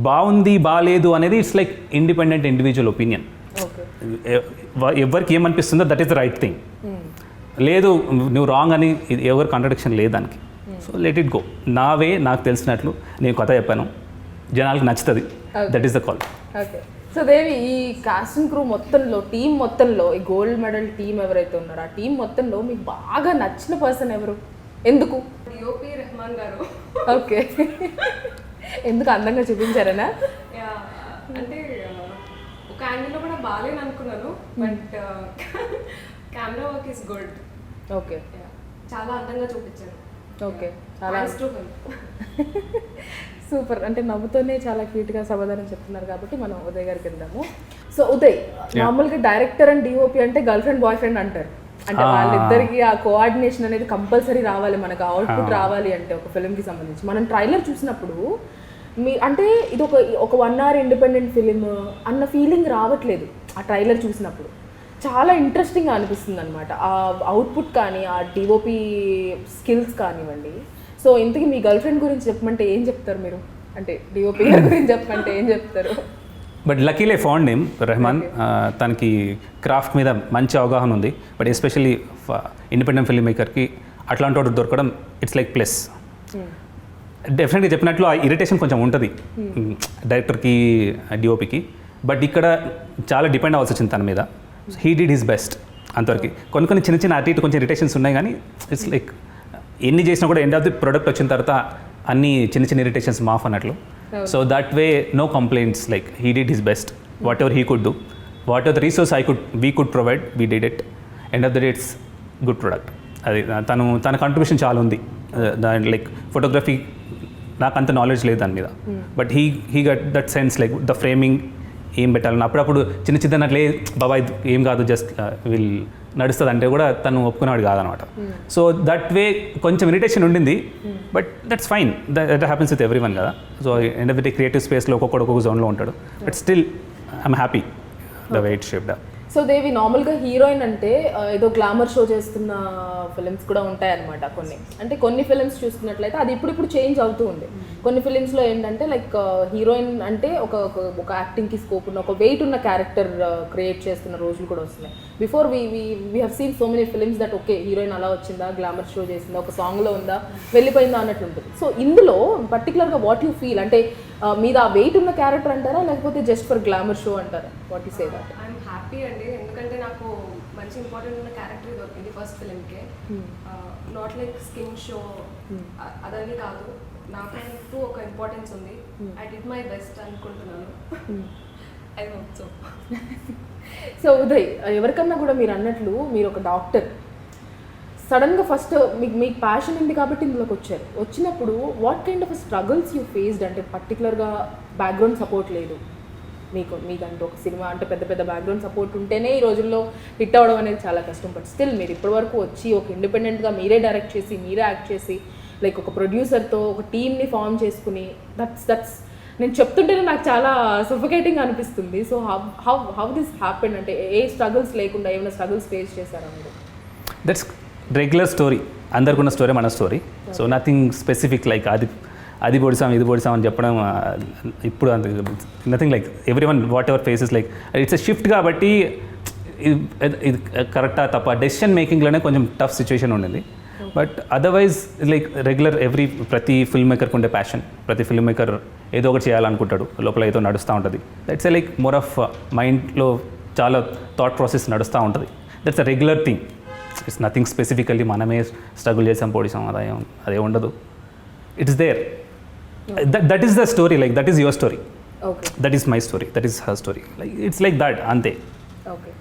బాగుంది బాగాలేదు అనేది it's like independent individual opinion. ఎవరికి ఏమనిపిస్తుందో that is the right thing. లేదు నువ్వు రాంగ్ అని ఎవరు కాంట్రడిక్షన్ లేదు దానికి. So let it go. నా వే, నాకు తెలిసినట్లు నేను కథ చెప్పాను, జనాలకు నచ్చుతుంది. That is the call. Okay. So Devi, ఈ కాస్టింగ్ క్రూ మొత్తంలో, టీం మొత్తంలో, ఈ గోల్డ్ మెడల్ టీం ఎవరైతే ఉన్నారో ఆ టీం మొత్తంలో మీకు బాగా నచ్చిన పర్సన్ ఎవరు, ఎందుకు? డిఓపి రెహమాన్ గారు. ఓకే. ఎందుకు అందంగా చూపించారనా? అంటే ఒక యాంగిల్లో కూడా బాగాలేను అనుకున్నాను, but camera work is good. Okay. చాలా అందంగా చూపించారు. ఓకే, చాలా చాలా సూపర్. అంటే నవ్వుతోనే చాలా క్యూట్గా సమాధానం చెప్తున్నారు కాబట్టి మనం ఉదయ్ గారికి వెళ్దాము. సో ఉదయ్, మామూలుగా డైరెక్టర్ అండ్ డిఓపి అంటే గర్ల్ ఫ్రెండ్ బాయ్ ఫ్రెండ్ అంటారు. అంటే వాళ్ళిద్దరికి ఆ కోఆర్డినేషన్ అనేది కంపల్సరీ రావాలి, మనకు అవుట్పుట్ రావాలి అంటే ఒక ఫిలింకి సంబంధించి. మనం ట్రైలర్ చూసినప్పుడు అంటే ఇది ఒక 1 hour ఇండిపెండెంట్ ఫిలిం అన్న ఫీలింగ్ రావట్లేదు ఆ ట్రైలర్ చూసినప్పుడు. చాలా ఇంట్రెస్టింగ్గా అనిపిస్తుంది అనమాట ఆ అవుట్పుట్ కానీ, ఆ డిఓపి స్కిల్స్ కానివ్వండి. సో ఇంతకీ మీ గర్ల్ ఫ్రెండ్ గురించి చెప్పమంటే ఏం చెప్తారు మీరు? అంటే డిఓపి గారి గురించి చెప్పమంటే ఏం చెప్తారు? But luckily found him Rahman. తనకి క్రాఫ్ట్ మీద మంచి అవగాహన ఉంది. బట్ ఎస్పెషల్లీ ఇండిపెండెంట్ ఫిల్మ్ మేకర్కి అట్లాంటి వాడు దొరకడం ఇట్స్ లైక్ ప్లస్. డెఫినెట్గా చెప్పినట్లు ఆ ఇరిటేషన్ కొంచెం ఉంటుంది డైరెక్టర్కి, డిఓపికి. బట్ ఇక్కడ చాలా డిపెండ్ అవ్వాల్సి వచ్చింది తన మీద. హీ డిడ్ హిస్ బెస్ట్ అంతవరకు. కొన్ని చిన్న అటు ఇటు కొంచెం ఇరిటేషన్స్ ఉన్నాయి, కానీ ఇట్స్ లైక్ ఎన్ని చేసినా కూడా ఎండ్ ఆఫ్ ది ప్రొడక్ట్ వచ్చిన తర్వాత అన్ని చిన్న ఇరిటేషన్స్ మాఫ్ అన్నట్లు. So that way no complaints. Like he did his best, whatever he could do, whatever the resource we could provide, we did it. End of the day it's good product. అది తన contribution చాలా ఉంది దాని. Like photography నాకు అంత knowledge లేదు దాని మీద, but he gut that sense like the framing ఏం పెట్టాలని. అప్పుడప్పుడు చిన్నట్లే బాబా ఇది ఏం కాదు జస్ట్ వీల్ నడుస్తుంది అంటే కూడా తను ఒప్పుకునేవాడు కాదనమాట. సో దట్ వే కొంచెం ఇరిటేషన్ ఉండింది, but that's fine. That happens with everyone కదా. So end of the day creative స్పేస్లో ఒక్కొక్క జోన్లో ఉంటాడు. But still I'm happy the way it shaped up. So Devi, నార్మల్గా హీరోయిన్ అంటే ఏదో గ్లామర్ షో చేస్తున్న ఫిలిమ్స్ కూడా ఉంటాయన్నమాట కొన్ని. అంటే కొన్ని ఫిలిమ్స్ చూస్తున్నట్లయితే అది ఇప్పుడు చేంజ్ అవుతూ ఉంది. కొన్ని ఫిలిమ్స్లో ఏంటంటే లైక్ హీరోయిన్ అంటే ఒక యాక్టింగ్కి స్కోప్ ఉన్న, ఒక వెయిట్ ఉన్న క్యారెక్టర్ క్రియేట్ చేస్తున్న రోజులు కూడా వస్తున్నాయి. Before we have seen so many films that okay heroine అలా వచ్చిందా, గ్లామర్ షో చేసిందా, ఒక సాంగ్లో ఉందా, వెళ్ళిపోయిందా అన్నట్టు ఉంటుంది. సో ఇందులో పర్టికులర్గా వాట్ యూ ఫీల్, అంటే మీద ఆ వెయిట్ ఉన్న క్యారెక్టర్ అంటారా, లేకపోతే జస్ట్ ఫర్ గ్లామర్ షో అంటారా? What you say that? I'm happy అండి, ఎందుకంటే నాకు మంచి ఇంపార్టెంట్ ఉన్న క్యారెక్టర్ దొరికింది ఫస్ట్ ఫిలింకే. నాట్ లైక్ స్కిన్ షో అదని కాదు, నాకంటూ ఒక ఇంపార్టెన్స్ ఉంది. ఐ డిడ్ మై బెస్ట్ అనుకుంటున్నాను. I hope so. So Uday, ఎవరికన్నా కూడా మీరు అన్నట్లు మీరు ఒక డాక్టర్, సడన్గా ఫస్ట్ మీకు ప్యాషన్ ఉంది కాబట్టి ఇందులోకి వచ్చారు. వచ్చినప్పుడు what kind of struggles you faced? అంటే పర్టికులర్గా బ్యాక్గ్రౌండ్ సపోర్ట్ లేదు మీకంటూ ఒక సినిమా అంటే పెద్ద బ్యాక్గ్రౌండ్ సపోర్ట్ ఉంటేనే ఈ రోజుల్లో హిట్ అవ్వడం అనేది చాలా కష్టం. బట్ స్టిల్ మీరు ఇప్పటివరకు వచ్చి ఒక ఇండిపెండెంట్గా మీరే డైరెక్ట్ చేసి, మీరే యాక్ట్ చేసి, లైక్ ఒక ప్రొడ్యూసర్తో ఒక టీమ్ని ఫామ్ చేసుకుని, దట్స్ నేను చెప్తుంటేనే నాకు చాలా సఫోకేటింగ్ అనిపిస్తుంది. So how this happen? అంటే ఏ స్ట్రగుల్స్ లేకుండా ఏమైనా స్ట్రగుల్స్ ఫేస్ చేశారా మీరు? దట్స్ రెగ్యులర్ స్టోరీ, అందరికున్న స్టోరీ మన story. So nothing specific like అది పొడిసాం ఇది పొడిసాం అని చెప్పడం ఇప్పుడు అంత nothing. Like every one what ever faces, like it's a shift కాబట్టి ఇది కరెక్టా తప్ప డెసిషన్ మేకింగ్లోనే కొంచెం టఫ్ సిచ్యువేషన్ ఉండింది. బట్ అదర్వైజ్ లైక్ రెగ్యులర్ ప్రతి ఫిల్మ్ మేకర్కి ఉండే ప్యాషన్, ప్రతి ఫిల్మ్ మేకర్ ఏదో ఒకటి చేయాలనుకుంటాడు, లోపల ఏదో నడుస్తూ ఉంటుంది. That's a like more of మైండ్లో చాలా థాట్ ప్రాసెస్ నడుస్తూ ఉంటుంది. That's a regular thing. It's nothing specifically మనమే స్ట్రగుల్ చేసాం పొడిసాం అదే ఉండదు. It's there. That is the story, like that is your story, okay that is my story, that is her story, like it's like that అంతే. Okay.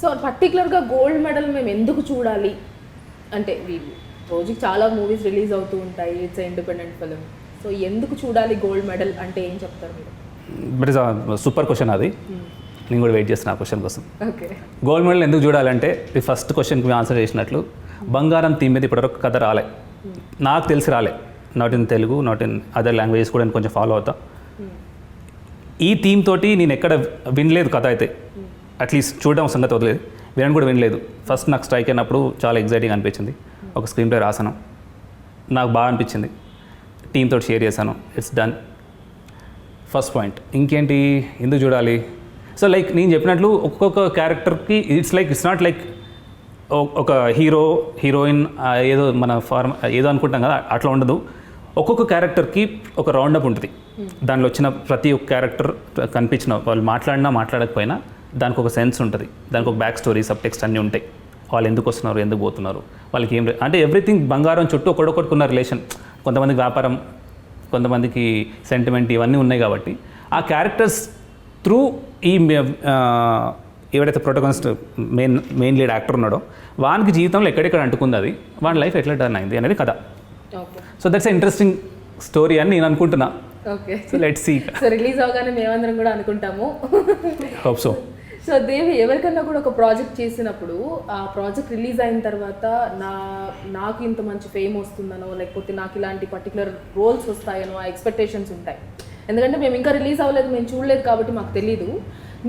So పర్టికులర్గా gold medal మేము ఎందుకు చూడాలి అంటే, రోజుకి చాలా మూవీస్ రిలీజ్ అవుతూ ఉంటాయి, ఇట్స్ ఇండిపెండెంట్ ఫిలిం, సో ఎందుకు చూడాలి గోల్డ్ మెడల్ అంటే ఏం చెప్తారు మీరు? బట్ ఇస్ సూపర్ క్వశ్చన్ అది. నేను కూడా వెయిట్ చేస్తున్నా ఆ క్వశ్చన్ కోసం. ఓకే. గోల్డ్ మెడల్ ఎందుకు చూడాలంటే, ఈ ఫస్ట్ క్వశ్చన్కి మేము ఆన్సర్ చేసినట్లు బంగారం థీమ్ మీద ఇప్పటివరకు కథ రాలే, నాకు తెలిసి రాలే. Not in Telugu, not in other languages కూడా నేను కొంచెం ఫాలో అవుతా. ఈ థీమ్ తోటి నేను ఎక్కడ వినలేదు కథ అయితే, అట్లీస్ట్ చూడడం సంగతి వదిలేదు, వినడం కూడా వినలేదు. ఫస్ట్ నాకు స్ట్రైక్ అయినప్పుడు చాలా ఎగ్జైటింగ్ అనిపించింది. ఒక స్క్రీన్ ప్లే రాసాను, నాకు బాగా అనిపించింది, టీమ్ తోటి షేర్ చేశాను, ఇట్స్ డన్. First point. ఇంకేంటి ఎందుకు చూడాలి? సో లైక్ నేను చెప్పినట్లు ఒక్కొక్క క్యారెక్టర్కి ఇట్స్ నాట్ లైక్ ఒక హీరో హీరోయిన్ ఏదో మన ఏదో అనుకుంటాం కదా, అట్లా ఉండదు. ఒక్కొక్క క్యారెక్టర్కి ఒక రౌండప్ ఉంటుంది. దానిలో వచ్చిన ప్రతి ఒక్క క్యారెక్టర్ కనిపించిన వాళ్ళు మాట్లాడినా మాట్లాడకపోయినా దానికి ఒక సెన్స్ ఉంటుంది, దానికి ఒక బ్యాక్ స్టోరీ, సబ్ టెక్స్ట్ అన్నీ ఉంటాయి. వాళ్ళు ఎందుకు వస్తున్నారు, ఎందుకు పోతున్నారు, వాళ్ళకి ఏం అంటే ఎవ్రీథింగ్ బంగారం చుట్టూ ఒకడొకటికున్న రిలేషన్. కొంతమందికి వ్యాపారం, కొంతమందికి సెంటిమెంట్, ఇవన్నీ ఉన్నాయి. కాబట్టి ఆ క్యారెక్టర్స్ త్రూ ఈ ఎవరైతే ప్రొటగనిస్ట్ మెయిన్ లీడ్ యాక్టర్ ఉన్నాడో వానికి జీవితంలో ఎక్కడెక్కడ అంటుకుంది, అది వాని లైఫ్ ఎట్లా టర్న్ అయింది అనేది కథ. సో దట్స్ ఇంట్రెస్టింగ్ స్టోరీ అని నేను అనుకుంటున్నా. Okay. So let's see. So release అవగానే మేమందరం కూడా అనుకుంటాము. Hope so. సో దేవి, ఎవరికన్నా కూడా ఒక ప్రాజెక్ట్ చేసినప్పుడు ఆ ప్రాజెక్ట్ రిలీజ్ అయిన తర్వాత నాకు ఇంత మంచి ఫేమ్ వస్తుందనో, లేకపోతే నాకు ఇలాంటి పర్టికులర్ రోల్స్ వస్తాయనో ఆ ఎక్స్పెక్టేషన్స్ ఉంటాయి. ఎందుకంటే మేము ఇంకా రిలీజ్ అవ్వలేదు, మేము చూడలేదు కాబట్టి మాకు తెలీదు.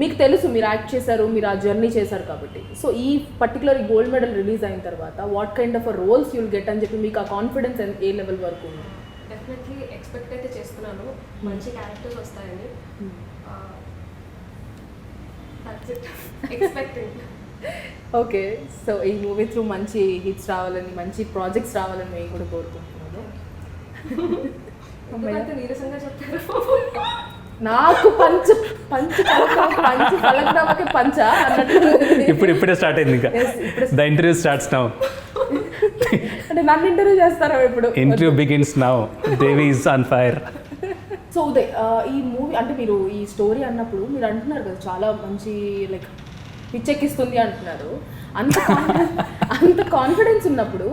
మీకు తెలుసు, మీరు యాక్ట్ చేశారు, మీరు ఆ జర్నీ చేశారు కాబట్టి. సో ఈ పర్టికులర్ గోల్డ్ మెడల్ రిలీజ్ అయిన తర్వాత what kind of roles you'll get అని చెప్పి మీకు ఆ కాన్ఫిడెన్స్ ఏ లెవెల్ వరకు ఉంది? డెఫినెట్లీ ఎక్స్పెక్ట్ అయితే చేస్తున్నాను, మంచి క్యారెక్టర్స్ వస్తాయని. ఎక్స్పెక్టింగ్. ఓకే. సో ఈ మూవీ త్రూ మంచి హిట్స్ రావాలని, మంచి ప్రాజెక్ట్స్ రావాలని మేము కూడా కోరుకుంటున్నాను. ఎందుకంటే నీరసంగా చెప్పారు. నాకు పంచు పలకడానికి పంచ అన్నట్టు ఇప్పుడే స్టార్ట్ అయింది. ఇంకా ద ఇంటర్వ్యూ స్టార్ట్స్ నౌ. అంటే నన్ను ఇంటర్వ్యూ చేస్తారా ఇప్పుడు? Interview begins now. Devi is on fire. So Uday, ఈ మూవీ అంటే మీరు ఈ స్టోరీ అన్నప్పుడు మీరు అంటున్నారు కదా చాలా మంచి లైక్ పిచ్చెక్కిస్తుంది అంటున్నారు. అంత కాన్ఫిడెన్స్ ఉన్నప్పుడు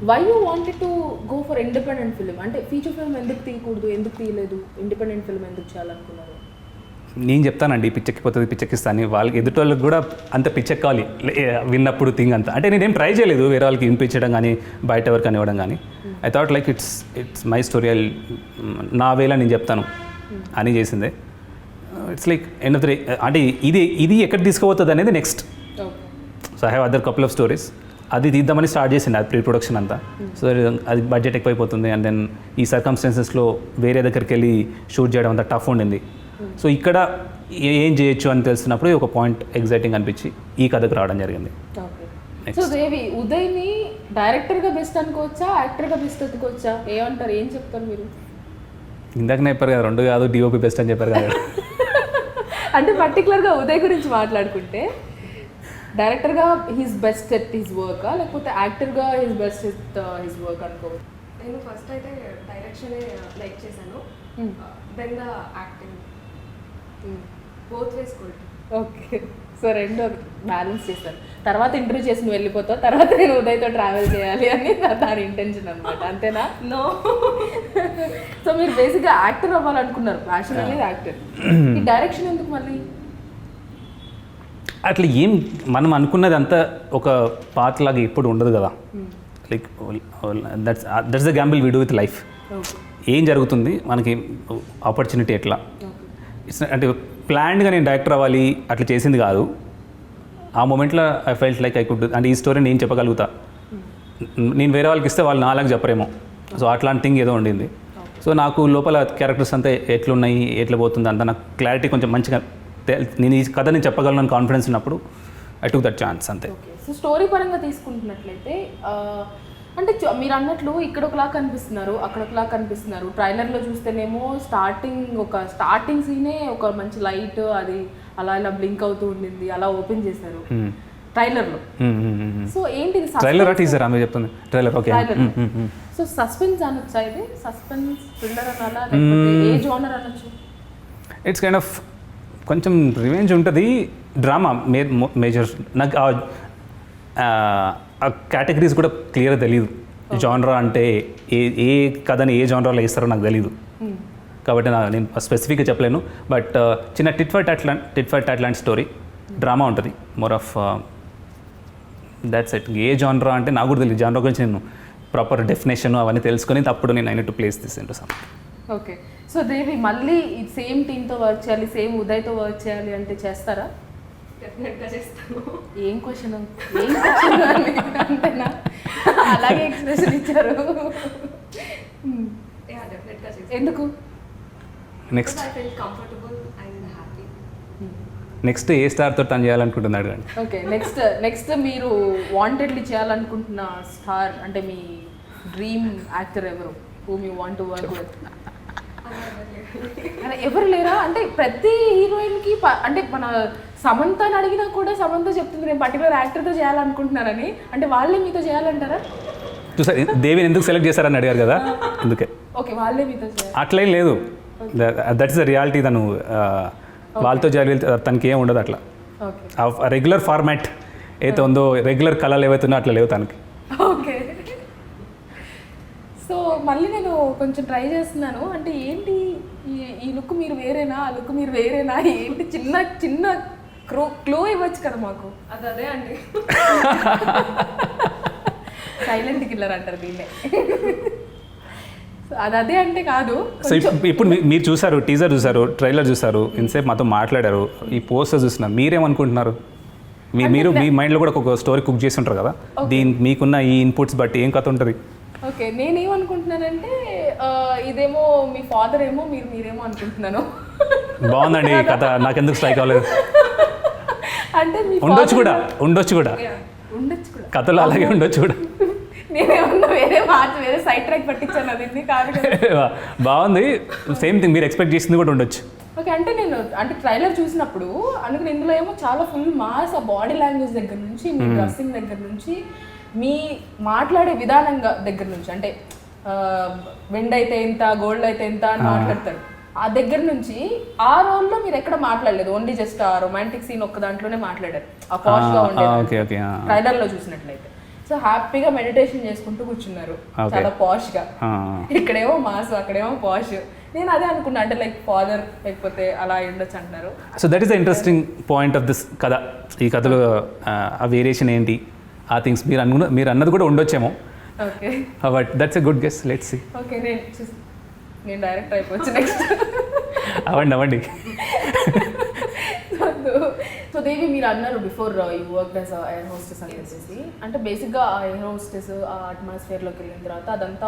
why you wanted to go for independent film? అంటే ఫీచర్ ఫిల్మ్ ఎందుకు తీయకూడదు, ఎందుకు తీయలేదు, ఇండిపెండెంట్ ఫిల్మ్ ఎందుకు చేయాలనుకున్నారు? నేను చెప్తానండి, పిచ్చెక్కిపోతుంది, పిచ్చెక్కిస్తాను. వాళ్ళకి ఎదుటోళ్ళకి కూడా అంత పిచ్చెక్కాలి విన్నప్పుడు థింగ్ అంతా. అంటే నేనేం ట్రై చేయలేదు వేరే వాళ్ళకి వినిపించడం కానీ బయట ఎవరికి ఇవ్వడం కానీ. I thought like it's my story, నా వేలా నేను చెప్తాను అని చేసిందే. It's like end of the day అంటే ఇది ఎక్కడ తీసుకుపోతుంది అనేది next. So I have other couple of stories. అది తీద్దామని స్టార్ట్ చేసింది, అది ప్రీ ప్రొడక్షన్ అంతా. సో అది బడ్జెట్ ఎక్కువైపోతుంది, అండ్ దెన్ ఈ సర్కమ్స్టాన్సెస్లో వేరే దగ్గరికి వెళ్ళి షూట్ చేయడం అంతా టఫ్ ఉండింది. సో ఇక్కడ ఏం చేయొచ్చు అని తెలిసినప్పుడు ఒక పాయింట్ ఎగ్జైటింగ్ అనిపించి ఈ కథకు రావడం జరిగింది. సో దేవి, ఉదయ్ని డైరెక్టర్గా బెస్ట్ అనుకోవచ్చా, యాక్టర్గా బెస్ట్ అనుకోవచ్చా? ఏమంటారు, ఏం చెప్తారు మీరు? ఇందాకనే చెప్పారు కదా, రెండు కాదు డిఓపి బెస్ట్ అని చెప్పారు కదా. అంటే పర్టికులర్గా ఉదయ్ గురించి మాట్లాడుకుంటే డైరెక్టర్గా he's best at his work, లేకపోతే యాక్టర్గా he's best at his work అనుకోవచ్చు? నేను ఫస్ట్ అయితే డైరెక్షనే లైక్ చేశాను, then the acting, both ways good. Okay. So రెండు బ్యాలెన్స్ చేశాను. తర్వాత ఇంటర్వ్యూ చేసి నువ్వు వెళ్ళిపోతావు, తర్వాత నేను ఉదయ్తో ట్రావెల్ చేయాలి అని దాని ఇంటెన్షన్ అనమాట, అంతేనా? నో. సో మీరు బేసిక్గా యాక్టర్ అవ్వాలనుకున్నారు, ప్యాషన్ అనేది యాక్టర్. ఈ డైరెక్షన్ ఎందుకు మళ్ళీ? అట్లా ఏం మనం అనుకున్నది అంతా ఒక పాత్ లాగా ఎప్పుడు ఉండదు కదా. Like that's the Gamble we do with life. ఏం జరుగుతుంది మనకి, ఆపర్చునిటీ ఎట్లా, ఇట్స్ అంటే ప్లాన్డ్గా నేను డైరెక్టర్ అవ్వాలి అట్లా చేసింది కాదు. ఆ మూమెంట్లో I felt like I could, అంటే ఈ స్టోరీ నేను చెప్పగలుగుతా, నేను వేరే వాళ్ళకి ఇస్తే వాళ్ళు నాలాగా చెప్పరేమో. సో అట్లాంటి థింగ్ ఏదో ఉండింది. సో నాకు లోపల క్యారెక్టర్స్ అంతా ఎట్లున్నాయి, ఎట్లా పోతుంది అంతా నాకు క్లారిటీ కొంచెం మంచిగా, నేను ఈ కథ నేను చెప్పగలను కాన్ఫిడెన్స్ ఉన్నప్పుడు ఐ టుక్ దట్ ఛాన్స్ అంతే. సో స్టోరీ పరంగా తీసుకుంటున్నట్లయితే అంటే మీరు అన్నట్లు ఇక్కడ ఒకలా కనిపిస్తున్నారు, అక్కడ ఒకలా కనిపిస్తున్నారు. ట్రైలర్లో చూస్తేనేమో స్టార్టింగ్ సీనే ఒక మంచి లైట్, అది అలా ఇలా బ్లింక్ అవుతూ ఉండింది, అలా ఓపెన్ చేశారు. ట్రైలర్లో. సో ఏంటి ఇది? ట్రైలర్ టీజర్ ఆమె చెప్తుంది ట్రైలర్. ఓకే. సో సస్పెన్స్ అనొచ్చా ఇది? సస్పెన్స్ థ్రిల్లర్ అనాలా లేకపోతే ఏ జోనర్ అనొచ్చు? ఇట్స్ కైండ్ ఆఫ్ కొంచెం రివెంజ్ ఉంటుంది, డ్రామా మేజర్. నాకు ఆ కేటగిరీస్ కూడా క్లియర్గా తెలియదు. జానరా అంటే ఏ కథని ఏ జానరాలో వేస్తారో నాకు తెలియదు, కాబట్టి నేను స్పెసిఫిక్గా చెప్పలేను. బట్ చిన్న టిట్ ఫర్ టాట్ లాంటి స్టోరీ, డ్రామా ఉంటుంది, మోర్ ఆఫ్ దాట్స్ ఇట్. ఏ జానరా అంటే నాకు కూడా తెలియదు. జానరా గురించి నేను ప్రాపర్ డెఫినేషన్ అవన్నీ తెలుసుకొని అప్పుడు నేను అయినట్టు ప్లేస్ తీసి సమ్. ఓకే. సో దేవి మళ్ళీ సేమ్ టీంతో వర్క్ చేయాలి, సేమ్ ఉదయ్తో వర్క్ చేయాలి అంటే చేస్తారా? డెఫినెట్గా చేస్తాను. ఏం క్వశ్చన్ అంతేనా? అలాగే ఎక్స్ప్రెషన్ ఇచ్చారు. యా డెఫినెట్గా చేస్తాను. ఎందుకు? Next I feel comfortable and happy. Next ఏ స్టార్తో టర్న్ చేయాలనుకుంటున్నాడు అండి? ఓకే. నెక్స్ట్ మీరు వాంటెడ్లీ చేయాలనుకుంటున్న స్టార్ అంటే మీ డ్రీమ్ యాక్టర్ ఎవరు? Whom you want to work with? ఎవరు లేరా? అంటే ప్రతి హీరోయిన్కి అంటే మన సమంతని అడిగినా కూడా సమంత చెప్తుంది నేను పర్టికులర్ యాక్టర్తో చేయాలనుకుంటున్నానని. అంటే వాళ్ళే మీతో చేయాలంటారా? చూసారు దేవిని ఎందుకు సెలెక్ట్ చేశారని అడిగారు కదా, అందుకే. ఓకే, వాళ్ళే మీతో చేయాలి అట్లేం లేదు, దట్ ఇస్ ద రియాలిటీ. తను వాళ్ళతో చేయాలి, తనకి ఏం ఉండదు అట్లా. ఓకే. రెగ్యులర్ ఫార్మాట్ ఏదైతే ఉందో, రెగ్యులర్ కళలు ఏవైతే ఉన్నాయో అట్లా లేవు తనకి. ఓకే. సో మళ్ళీ నేను కొంచెం ట్రై చేస్తున్నాను. అంటే ఏంటి ఈ లుక్ మీరు వేరేనా, ఆ లుక్ మీరు వేరేనా, ఏంటి చిన్న క్లూ ఇవ్వచ్చు కదా మాకు. అదే అండి. సైలెంట్ కిల్లర్ అంటారు దీన్నే. అదే అంటే కాదు. సో ఇప్పుడు మీరు చూసారు, టీజర్ చూసారు, ట్రైలర్ చూసారు, ఇంతసేపు మాతో మాట్లాడారు, ఈ పోస్టర్ చూస్తున్నారు, మీరేమనుకుంటున్నారు? మీరు మీ మైండ్లో కూడా ఒక స్టోరీ కుక్ చేసి ఉంటారు కదా, మీకున్న ఈ ఇన్పుట్స్ బట్టి ఏం కథ ఉంటుంది? ఓకే, నేనేమనుకుంటున్నానంటే ఇదేమో మీ ఫాదర్ ఏమో మీరేమో అనుకుంటున్నాను. బాగుందండి కథ, నాకెందుకు స్ట్రైక్ అవ్వలేదు. అంటే ఉండొచ్చు కూడా ఉండొచ్చు కూడా కథలో అలాగే ఉండొచ్చు కూడా. నేనేమన్నా వేరే సైడ్ ట్రాక్ పట్టించాను, అది కాదు. బాగుంది, సేమ్ థింగ్ మీరు ఎక్స్పెక్ట్ చేసింది కూడా ఉండొచ్చు. ఓకే. అంటే ట్రైలర్ చూసినప్పుడు అనుకుని ఇందులో ఏమో చాలా ఫుల్ మాస్, ఆ బాడీ లాంగ్వేజ్ దగ్గర నుంచి, మీ డ్రెస్సింగ్ దగ్గర నుంచి, మీ మాట్లాడే విధానంగా దగ్గర నుంచి, అంటే వెండ్ అయితే ఎంత, గోల్డ్ అయితే ఎంత అని మాట్లాడతాడు, ఆ దగ్గర నుంచి ఆ రోల్లో మీరు ఎక్కడ మాట్లాడలేదు, ఓన్లీ జస్ట్ ఆ రొమాంటిక్ సీన్ ఒక్క దాంట్లోనే మాట్లాడారు, ఆ పాష్ గా ఉండేది ట్రైలర్ లో చూసినట్లయితే. సో హ్యాపీగా మెడిటేషన్ చేసుకుంటూ కూర్చున్నారు, చాలా పాష్ గా. ఇక్కడేమో మాస్, అక్కడేమో పాష్. నేను అదే అనుకున్నా, అంటే లైక్ ఫాదర్ లేకపోతే అలా ఉండొచ్చు అంటారు. So that is the interesting point of this కథ. ఈ కథలో ఆ వేరియేషన్ ఏంటి, ఆ థింగ్స్ మీరు అన్నది కూడా ఉండొచ్చేమో. Okay, but that's a good guess, let's see. Okay, నేను డైరెక్ట్ అయిపోవచ్చు నెక్స్ట్. అవ్వండి. సో దేవి, మీరు అన్నారు before you work as air hostess అని చెప్పేసి. అంటే బేసిక్గా ఆ ఎయిర్ హోస్టెస్ ఆ అట్మాస్ఫియర్లోకి వెళ్ళిన తర్వాత అదంతా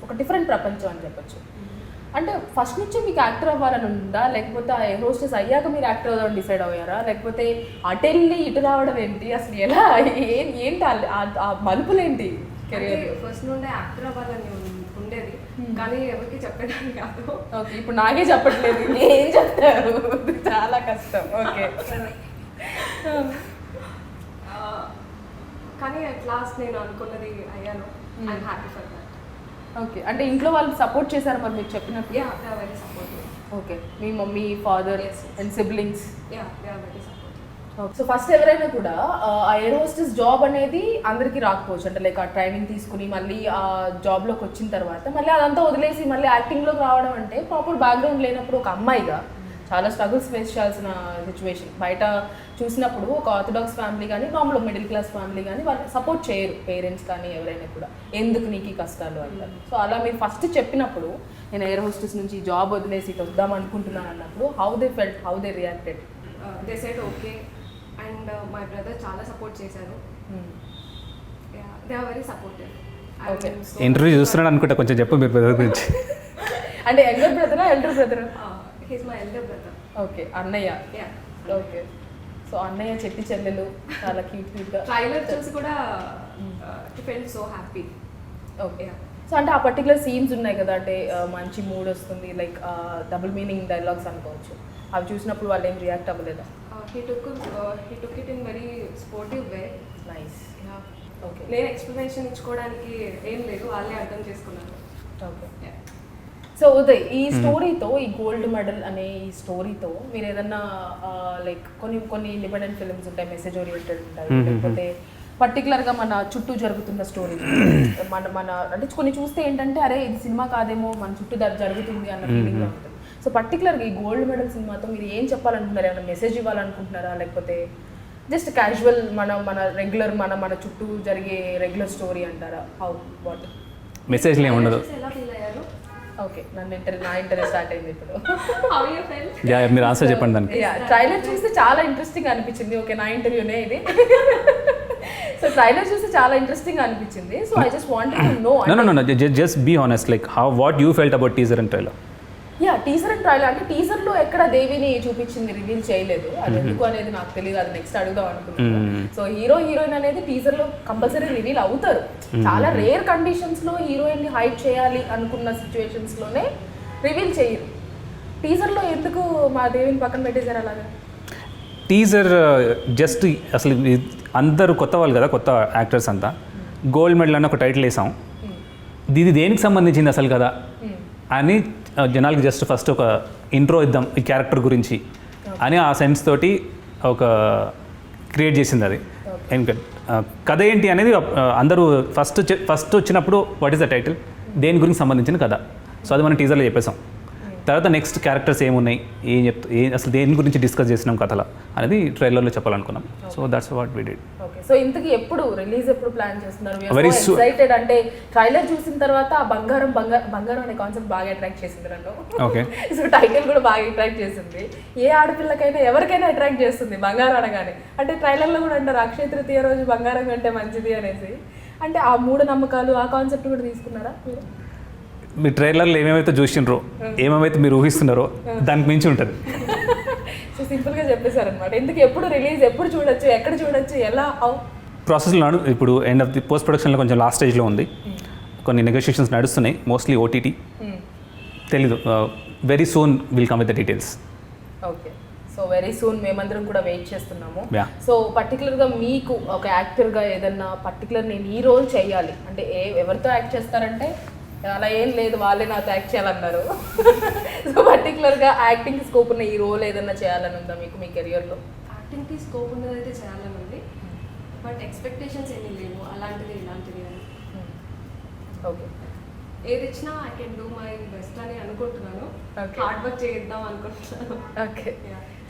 ఒక డిఫరెంట్ ప్రపంచం అని చెప్పొచ్చు. అంటే ఫస్ట్ నుంచి మీకు యాక్టర్ అవ్వాలని ఉందా, లేకపోతే ఆ ఎయిర్ హోస్టెస్ అయ్యాక మీరు యాక్టర్ అవ్వాలని డిసైడ్ అయ్యారా, లేకపోతే అటు వెళ్ళి ఇటు రావడం ఏంటి, అసలు ఎలా ఏంటి ఆ మలుపులేంటి కెరియర్? ఫస్ట్ నుండే యాక్టర్ అవ్వాలని ఉండేది, కానీ ఎవరికి చెప్పేదాన్ని కాదు. ఓకే, ఇప్పుడు నాకే చెప్పట్లేదు, ఏం చెప్తారు, చాలా కష్టం. ఓకే. కానీ అట్ లాస్ట్ నేను అనుకున్నది అయ్యాను. I'm happy for that. Okay, అంటే ఇంట్లో వాళ్ళు సపోర్ట్ చేశారు మరి మీరు చెప్పినట్టు? Yeah, they are very supportive. Okay, మీ mummy, father and siblings? Yeah, they are very supportive. So first ఎవరైనా కూడా ఆ ఎయిర్ హోస్టెస్ జాబ్ అనేది అందరికీ రాకపోవచ్చు. అంటే లైక్ ఆ ట్రైనింగ్ తీసుకుని మళ్ళీ ఆ జాబ్లోకి వచ్చిన తర్వాత మళ్ళీ అదంతా వదిలేసి మళ్ళీ యాక్టింగ్లోకి రావడం అంటే ప్రాపర్ బ్యాక్గ్రౌండ్ లేనప్పుడు ఒక అమ్మాయిగా చాలా స్ట్రగుల్స్ ఫేస్ చేయాల్సిన సిచ్యువేషన్. బయట చూసినప్పుడు ఒక ఆర్థడాక్స్ ఫ్యామిలీ కానీ మామూలు మిడిల్ క్లాస్ ఫ్యామిలీ కానీ వాళ్ళు సపోర్ట్ చేయరు, పేరెంట్స్ కానీ ఎవరైనా కూడా, ఎందుకు నీకు ఈ కష్టాలు అంటారు. సో అలా మీరు ఫస్ట్ చెప్పినప్పుడు నేను ఎయిర్ హోస్టెస్ నుంచి జాబ్ వదిలేసి ఇటు వద్దాం అనుకుంటున్నాను అన్నప్పుడు how they felt, how they reacted? They said okay, and my brother చాలా సపోర్ట్ చేశారు. They are very supportive. Okay, interview చూస్తున్నాడు అనుకుంటా, కొంచెం చెప్పు మీరు బ్రదర్ గురించి. అంటే యంగర్ బ్రదరా, ఎల్డర్ బ్రదరా? He's my elder brother. Okay, అన్నయ్య. ఓకే, సో అన్నయ్య చెట్టి చెల్లెలు చాలా క్యూట్గా. ట్రైలర్ చూసి కూడా he felt so happy. Okay, so అంటే ఆ పర్టికులర్ సీన్స్ ఉన్నాయి కదా, అంటే మంచి మూడ్ వస్తుంది, లైక్ డబుల్ మీనింగ్ డైలాగ్స్ అనుకోవచ్చు, అవి చూసినప్పుడు వాళ్ళు ఏం రియాక్ట్ అవ్వలేదా? He took it in very supportive way. Nice. Okay. నేను ఎక్స్ప్లెనేషన్ ఇచ్చుకోవడానికి ఏం లేదు, వాళ్ళే అర్థం చేసుకున్నారు. ఓకే. సో ఉదయ్, ఈ స్టోరీతో, ఈ గోల్డ్ మెడల్ అనే ఈ స్టోరీతో మీరు ఏదన్నా లైక్ కొన్ని ఇండిపెండెంట్ ఫిల్మ్స్ ఉంటాయి, మెసేజ్ ఓరియంటెడ్ ఉంటాయి, లేకపోతే పర్టికులర్గా మన చుట్టూ జరుగుతున్న స్టోరీ మన అంటే కొన్ని చూస్తే ఏంటంటే అరే ఇది సినిమా కాదేమో, మన చుట్టూ జరుగుతుంది అన్న ఫీలింగ్ ఉంటుంది. సో పర్టికులర్గా ఈ గోల్డ్ మెడల్ సినిమాతో మీరు ఏం చెప్పాలనుకుంటున్నారు? ఏమైనా మెసేజ్ ఇవ్వాలనుకుంటున్నారా, లేకపోతే జస్ట్ క్యాజువల్ మన రెగ్యులర్ మన చుట్టూ జరిగే రెగ్యులర్ స్టోరీ అంటారా? హౌ వాట్ మెసేజ్లు ఏమి ఉండదు. ఎలా ఫీల్ అయ్యారు? ఓకే, నా ఇంటర్వ్యూ స్టార్ట్ అయింది ఇప్పుడు. How you felt? యా, మీరు ఆన్సర్ చెప్పండి దానికి. ట్రైలర్ చూస్తే చాలా ఇంట్రెస్టింగ్ అనిపించింది. ఓకే, నా ఇంటర్వ్యూనే ఇది. సో ట్రైలర్ చూస్తే చాలా ఇంట్రెస్టింగ్ అనిపించింది. So I just wanted to know. No, just be honest, like what you felt about teaser and trailer. Yeah, teaser and trailer అంటే టీజర్లో ఎక్కడ దేవిని చూపించింది రివీల్ చేయలేదు. అది ఎందుకు అనేది నాకు తెలియదు, అది నెక్స్ట్ అడుగుదాం అనుకుంటున్నాను. సో హీరోయిన్ అనేది టీజర్లో కంపల్సరీ రివీల్ అవుతారు. చాలా రేర్ కండిషన్స్లో హీరోయిన్ని హైడ్ చేయాలి అనుకున్న సిచ్యువేషన్స్లోనే రివీల్ చేయరు. టీజర్లో ఎందుకు మా దేవిని పక్కన పెట్టేశారు అలాగా? టీజర్ జస్ట్ అసలు అందరూ కొత్త వాళ్ళు కదా, కొత్త యాక్టర్స్ అంతా. గోల్డ్ మెడల్ అని ఒక టైటిల్ వేసాం, ఇది దేనికి సంబంధించింది అసలు కదా అని జనాలకి జస్ట్ ఫస్ట్ ఒక ఇంట్రో ఇద్దాం ఈ క్యారెక్టర్ గురించి అని ఆ సెన్స్ తోటి ఒక క్రియేట్ చేసింది అది. ఇంకా కథ ఏంటి అనేది అందరూ ఫస్ట్ వచ్చినప్పుడు వాట్ ఈస్ ద టైటిల్, దేని గురించి సంబంధించిన కథ. సో అది మనం టీజర్లో చెప్పేసాం. తర్వాత నెక్స్ట్ క్యారెక్టర్స్ ఏమున్నాయి, అసలు దేని గురించి డిస్కస్ చేసినాం కథలో అనేది ట్రైలర్లో చెప్పాలనుకున్నాం. So that's what we did. Okay. So ఇంతకీ ఎప్పుడు రిలీజ్ ఎప్పుడు ప్లాన్ చేస్తున్నారు? Very excited. అంటే ట్రైలర్ చూసిన తర్వాత ఆ బంగారం అనే కాన్సెప్ట్ బాగా అట్రాక్ట్ చేసింది నన్ను. ఓకే. సో టైటిల్ కూడా బాగా అట్రాక్ట్ చేసింది. ఏ ఆడపిల్లకైనా ఎవరికైనా అట్రాక్ట్ చేస్తుంది బంగారం అనగానే. అంటే ట్రైలర్లో కూడా అంటారు అక్షయ తృతీయ రోజు బంగారం కంటే మంచిది అనేసి. అంటే ఆ మూఢనమ్మకాలు ఆ కాన్సెప్ట్ కూడా తీసుకున్నారా మీరు? మీ ట్రైలర్లో ఏమేమైతే చూసినారో, ఏమేమైతే మీరు ఊహిస్తున్నారో దానికి మించి ఉంటుంది. సో సింపుల్గా చెప్పేశారనమాట. ఎందుకు ఎప్పుడు రిలీజ్, ఎప్పుడు చూడొచ్చు, ఎక్కడ చూడొచ్చు, ఎలా, హౌ ప్రాసెస్లో ఇప్పుడు ఎండ్ ఆఫ్ ది పోస్ట్ ప్రొడక్షన్లో కొంచెం లాస్ట్ స్టేజ్లో ఉంది. కొన్ని నెగోషియేషన్స్ నడుస్తున్నాయి, మోస్ట్లీ ఓటీటీ. తెలీదు, very soon will come with the details. Okay. So very soon మేమందరం కూడా వెయిట్ చేస్తున్నాము. Yeah. సో పర్టికులర్గా మీకు ఒక యాక్టర్గా ఏదన్నా పర్టికులర్ నేను ఈ రోల్ చేయాలి అంటే ఎవరితో యాక్ట్ చేస్తారంటే అలా ఏం లేదు, వాళ్ళే నాతో యాక్ట్ చేయాలన్నారు. సో పర్టికులర్గా యాక్టింగ్ స్కోప్ ఉన్న ఈ రోల్ ఏదన్నా చేయాలని ఉందా మీకు మీ కెరియర్లో? యాక్టింగ్కి స్కోప్ ఉన్నదైతే చేయాలని ఉంది, బట్ ఎక్స్పెక్టేషన్స్ ఏమీ లేవు అలాంటిది ఇలాంటిది అని. ఓకే. ఏది ఇచ్చినా I can do my best అని అనుకుంటున్నాను. Okay. హార్డ్ వర్క్ చేద్దాం అనుకుంటున్నాను. ఓకే.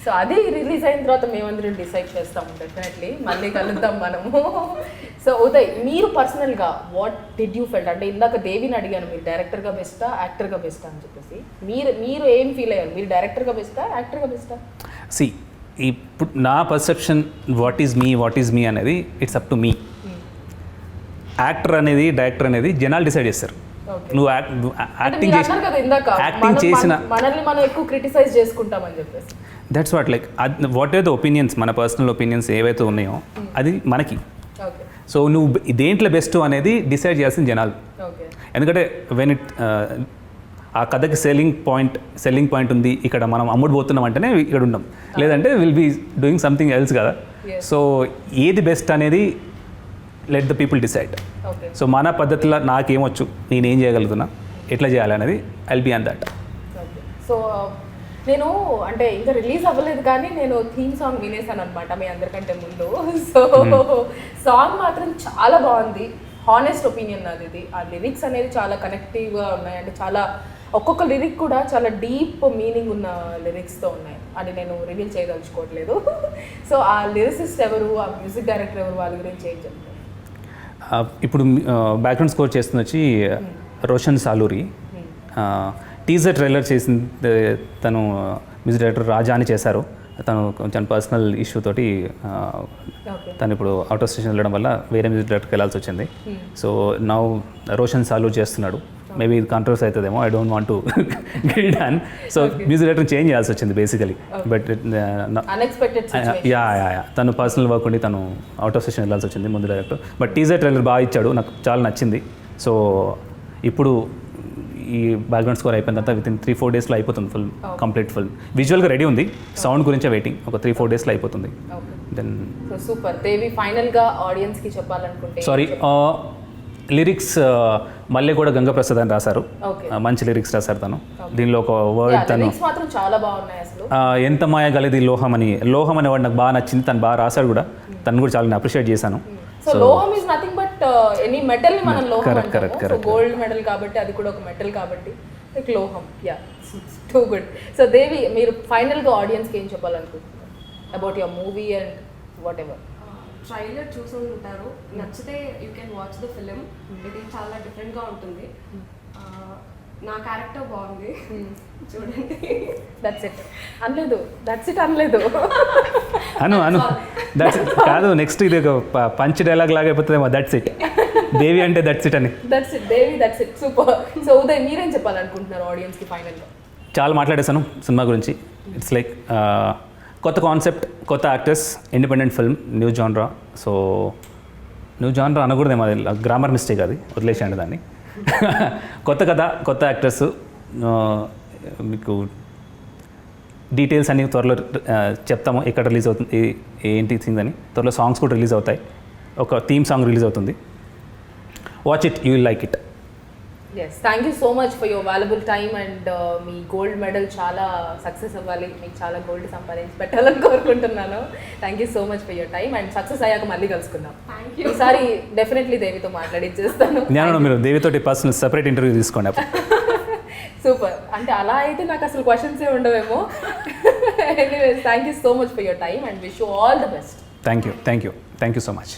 సో అది రిలీజ్ అయిన తర్వాత మేమందరం డిసైడ్ చేస్తాము డెఫినెట్లీ. మళ్ళీ కలుద్దాం మనము. సో ఉదయ్, మీరు పర్సనల్గా వాట్ డిడ్ యూ ఫెల్ట్? అంటే ఇందాక దేవిని అడిగాను, మీరు డైరెక్టర్గా బెస్టా యాక్టర్గా బెస్టా అని చెప్పేసి. మీరు ఏం ఫీల్ అయ్యారు? మీరు డైరెక్టర్గా బెస్టా యాక్టర్గా బెస్టా? ఇప్పుడు నా పర్సెప్షన్ వాట్ ఈజ్ మీ అనేది it's up to me. Actor అనేది డైరెక్టర్ అనేది జనాలు డిసైడ్ చేస్తారు. నువ్వు యాక్టింగ్ చేసిన మనల్ని మనం ఎక్కువ క్రిటిసైజ్ చేసుకుంటామని చెప్పేసి. That's what like what are the opinions, మన పర్సనల్ ఒపీనియన్స్ ఏవైతే ఉన్నాయో అది మనకి. ఓకే. సో నువ్వు దేంట్లో బెస్ట్ అనేది డిసైడ్ చేయాల్సిన జనాలు. ఓకే. ఎందుకంటే వెన్ ఆ కథకి సెల్లింగ్ పాయింట్ ఉంది, ఇక్కడ మనం అమ్ముడు పోతున్నాం అంటేనే ఇక్కడ ఉన్నాం, లేదంటే will be doing something else కదా. సో ఏది బెస్ట్ అనేది let the people decide. Okay. So మన పద్ధతిలో నాకేమొచ్చు, నేనేం చేయగలుగుతున్నా, ఎట్లా చేయాలి అనేది I'll be on that. Okay. So నేను అంటే ఇంకా రిలీజ్ అవ్వలేదు కానీ నేను థీమ్ సాంగ్ వినేసాను అనమాట మీ అందరికంటే ముందు. సో సాంగ్ మాత్రం చాలా బాగుంది. హానెస్ట్ ఒపీనియన్ నాది ఇది. ఆ లిరిక్స్ అనేది చాలా కనెక్టివ్గా ఉన్నాయి. అంటే చాలా ఒక్కొక్క లిరిక్ కూడా చాలా డీప్ మీనింగ్ ఉన్న లిరిక్స్తో ఉన్నాయి. అది నేను రివీల్ చేయదలుచుకోవట్లేదు. సో ఆ లిరిసిస్ట్ ఎవరు, ఆ మ్యూజిక్ డైరెక్టర్ ఎవరు, వాళ్ళ గురించి ఏం చెప్తారు? ఇప్పుడు బ్యాక్గ్రౌండ్ స్కోర్ చేస్తుంది వచ్చి రోషన్ సాలూరి. టీజర్ ట్రైలర్ చేసింది తను మ్యూజిక్ డైరెక్టర్ రాజా అని చేశారు. తను కొంచెం పర్సనల్ ఇష్యూ తోటి తను ఇప్పుడు అవుట్ ఆఫ్ స్టేషన్ వెళ్ళడం వల్ల వేరే మ్యూజిక్ డైరెక్టర్కి వెళ్ళాల్సి వచ్చింది. సో నౌ రోషన్ సాలూరి చేస్తున్నాడు. మేబీ ఇది కాంట్రవర్సీ అవుతుందేమో, I don't want to get done. So music director change చేయాల్సి వచ్చింది బేసికలీ. బట్ యా తను పర్సనల్ వర్క్ ఉండి తను అవుట్ ఆఫ్ స్టేషన్ వెళ్ళాల్సి వచ్చింది ముందు డైరెక్టర్. బట్ టీజర్ ట్రైలర్ బాగా ఇచ్చాడు, నాకు చాలా నచ్చింది. సో ఇప్పుడు ఈ బ్యాక్గ్రౌండ్ స్కోర్ అయిపోయిన తర్వాత విత్ ఇన్ 3-4 డేస్లో అయిపోతుంది ఫుల్ కంప్లీట్ ఫుల్. విజువల్గా రెడీ ఉంది, సౌండ్ గురించే వెయిటింగ్. ఒక 3-4 డేస్లో అయిపోతుంది. Then so super. దేవి ఫైనల్గా ఆడియన్స్కి చెప్పాలనుకుంటే సారీ లిరిక్స్ మళ్ళీ కూడా గంగప్రసాద్ అని రాశారు. ఓకే. మంచి లిరిక్స్ రాశారు తను. దీనిలో ఒక వర్డ్ తను లిరిక్స్ మాత్రం చాలా బాగున్నాయి అసలు. ఎంత మాయ గలిది లోహం అని, లోహం అనే వాడు నాకు బాగా నచ్చింది, తను బాగా రాశాడు కూడా, తను కూడా చాలా అప్రిషియేట్ చేశాను. సో లోహం is nothing but any metal ని మనం లోహం correct, అంటాము. So correct. గోల్డ్ మెడల్ కాబట్టి అది కూడా ఒక మెటల్ కాబట్టి లైక్ లోహం. Yeah, too good. So Devi, మీరు ఫైనల్ గా ఆడియన్స్ కి ఏం చెప్పాలనుకుంటున్నారు about your movie and what ever? Trailer చూసి ఉంటారు, నచ్చితే you can watch the film. ఇది చాలా డిఫరెంట్గా ఉంటుంది. నా క్యారెక్టర్ బాగుంది, చూడండి. దట్స్ ఇట్ అనలేదు, దట్స్ ఇట్ అనలేదు. అను దట్స్ కాదు, నెక్స్ట్ ఇది ఒక పంచ్ డైలాగ్ లాగా అయిపోతుందేమో, దట్స్ ఇట్ దేవి అంటే దట్స్ ఇట్ అని. That's it Devi, that's it. Super. So Uday, మీరేం చెప్పాలనుకుంటున్నారు ఆడియన్స్ కి ఫైనల్ గా? చాలా మాట్లాడేశాను సినిమా గురించి. ఇట్స్ లైక్ కొత్త కాన్సెప్ట్, కొత్త actors, independent film, new genre. So new genre అనకూడదేమో, అది గ్రామర్ మిస్టేక్, అది వదిలేసేయండి దాన్ని. కొత్త కథ, కొత్త యాక్టర్స్, మీకు డీటెయిల్స్ అన్ని త్వరలో చెప్తాము, ఎక్కడ రిలీజ్ అవుతుంది, ఏంటి థింగ్స్ అని. త్వరలో సాంగ్స్ కూడా రిలీజ్ అవుతాయి, ఒక థీమ్ సాంగ్ రిలీజ్ అవుతుంది. Watch it, you will like it. Yes, thank you so much for your valuable time and మీ గోల్డ్ మెడల్ చాలా సక్సెస్ అవ్వాలి, మీకు చాలా గోల్డ్ సంపాదించి పెట్టాలని కోరుకుంటున్నాను. Thank you so much for your time and success అయ్యాక మళ్ళీ కలుసుకుందాం. Thank you. ఈసారి డెఫినెట్లీ దేవితో మాట్లాడిచ్చేస్తాను. నేను మీరు దేవితోటి పర్సనల్ సెపరేట్ ఇంటర్వ్యూ తీసుకోండి అప్పుడు. సూపర్. అంటే అలా అయితే నాకు అసలు క్వశ్చన్సే ఉండవేమో. Anyways, thank you so much for your time and wish you all the best. Thank you so much.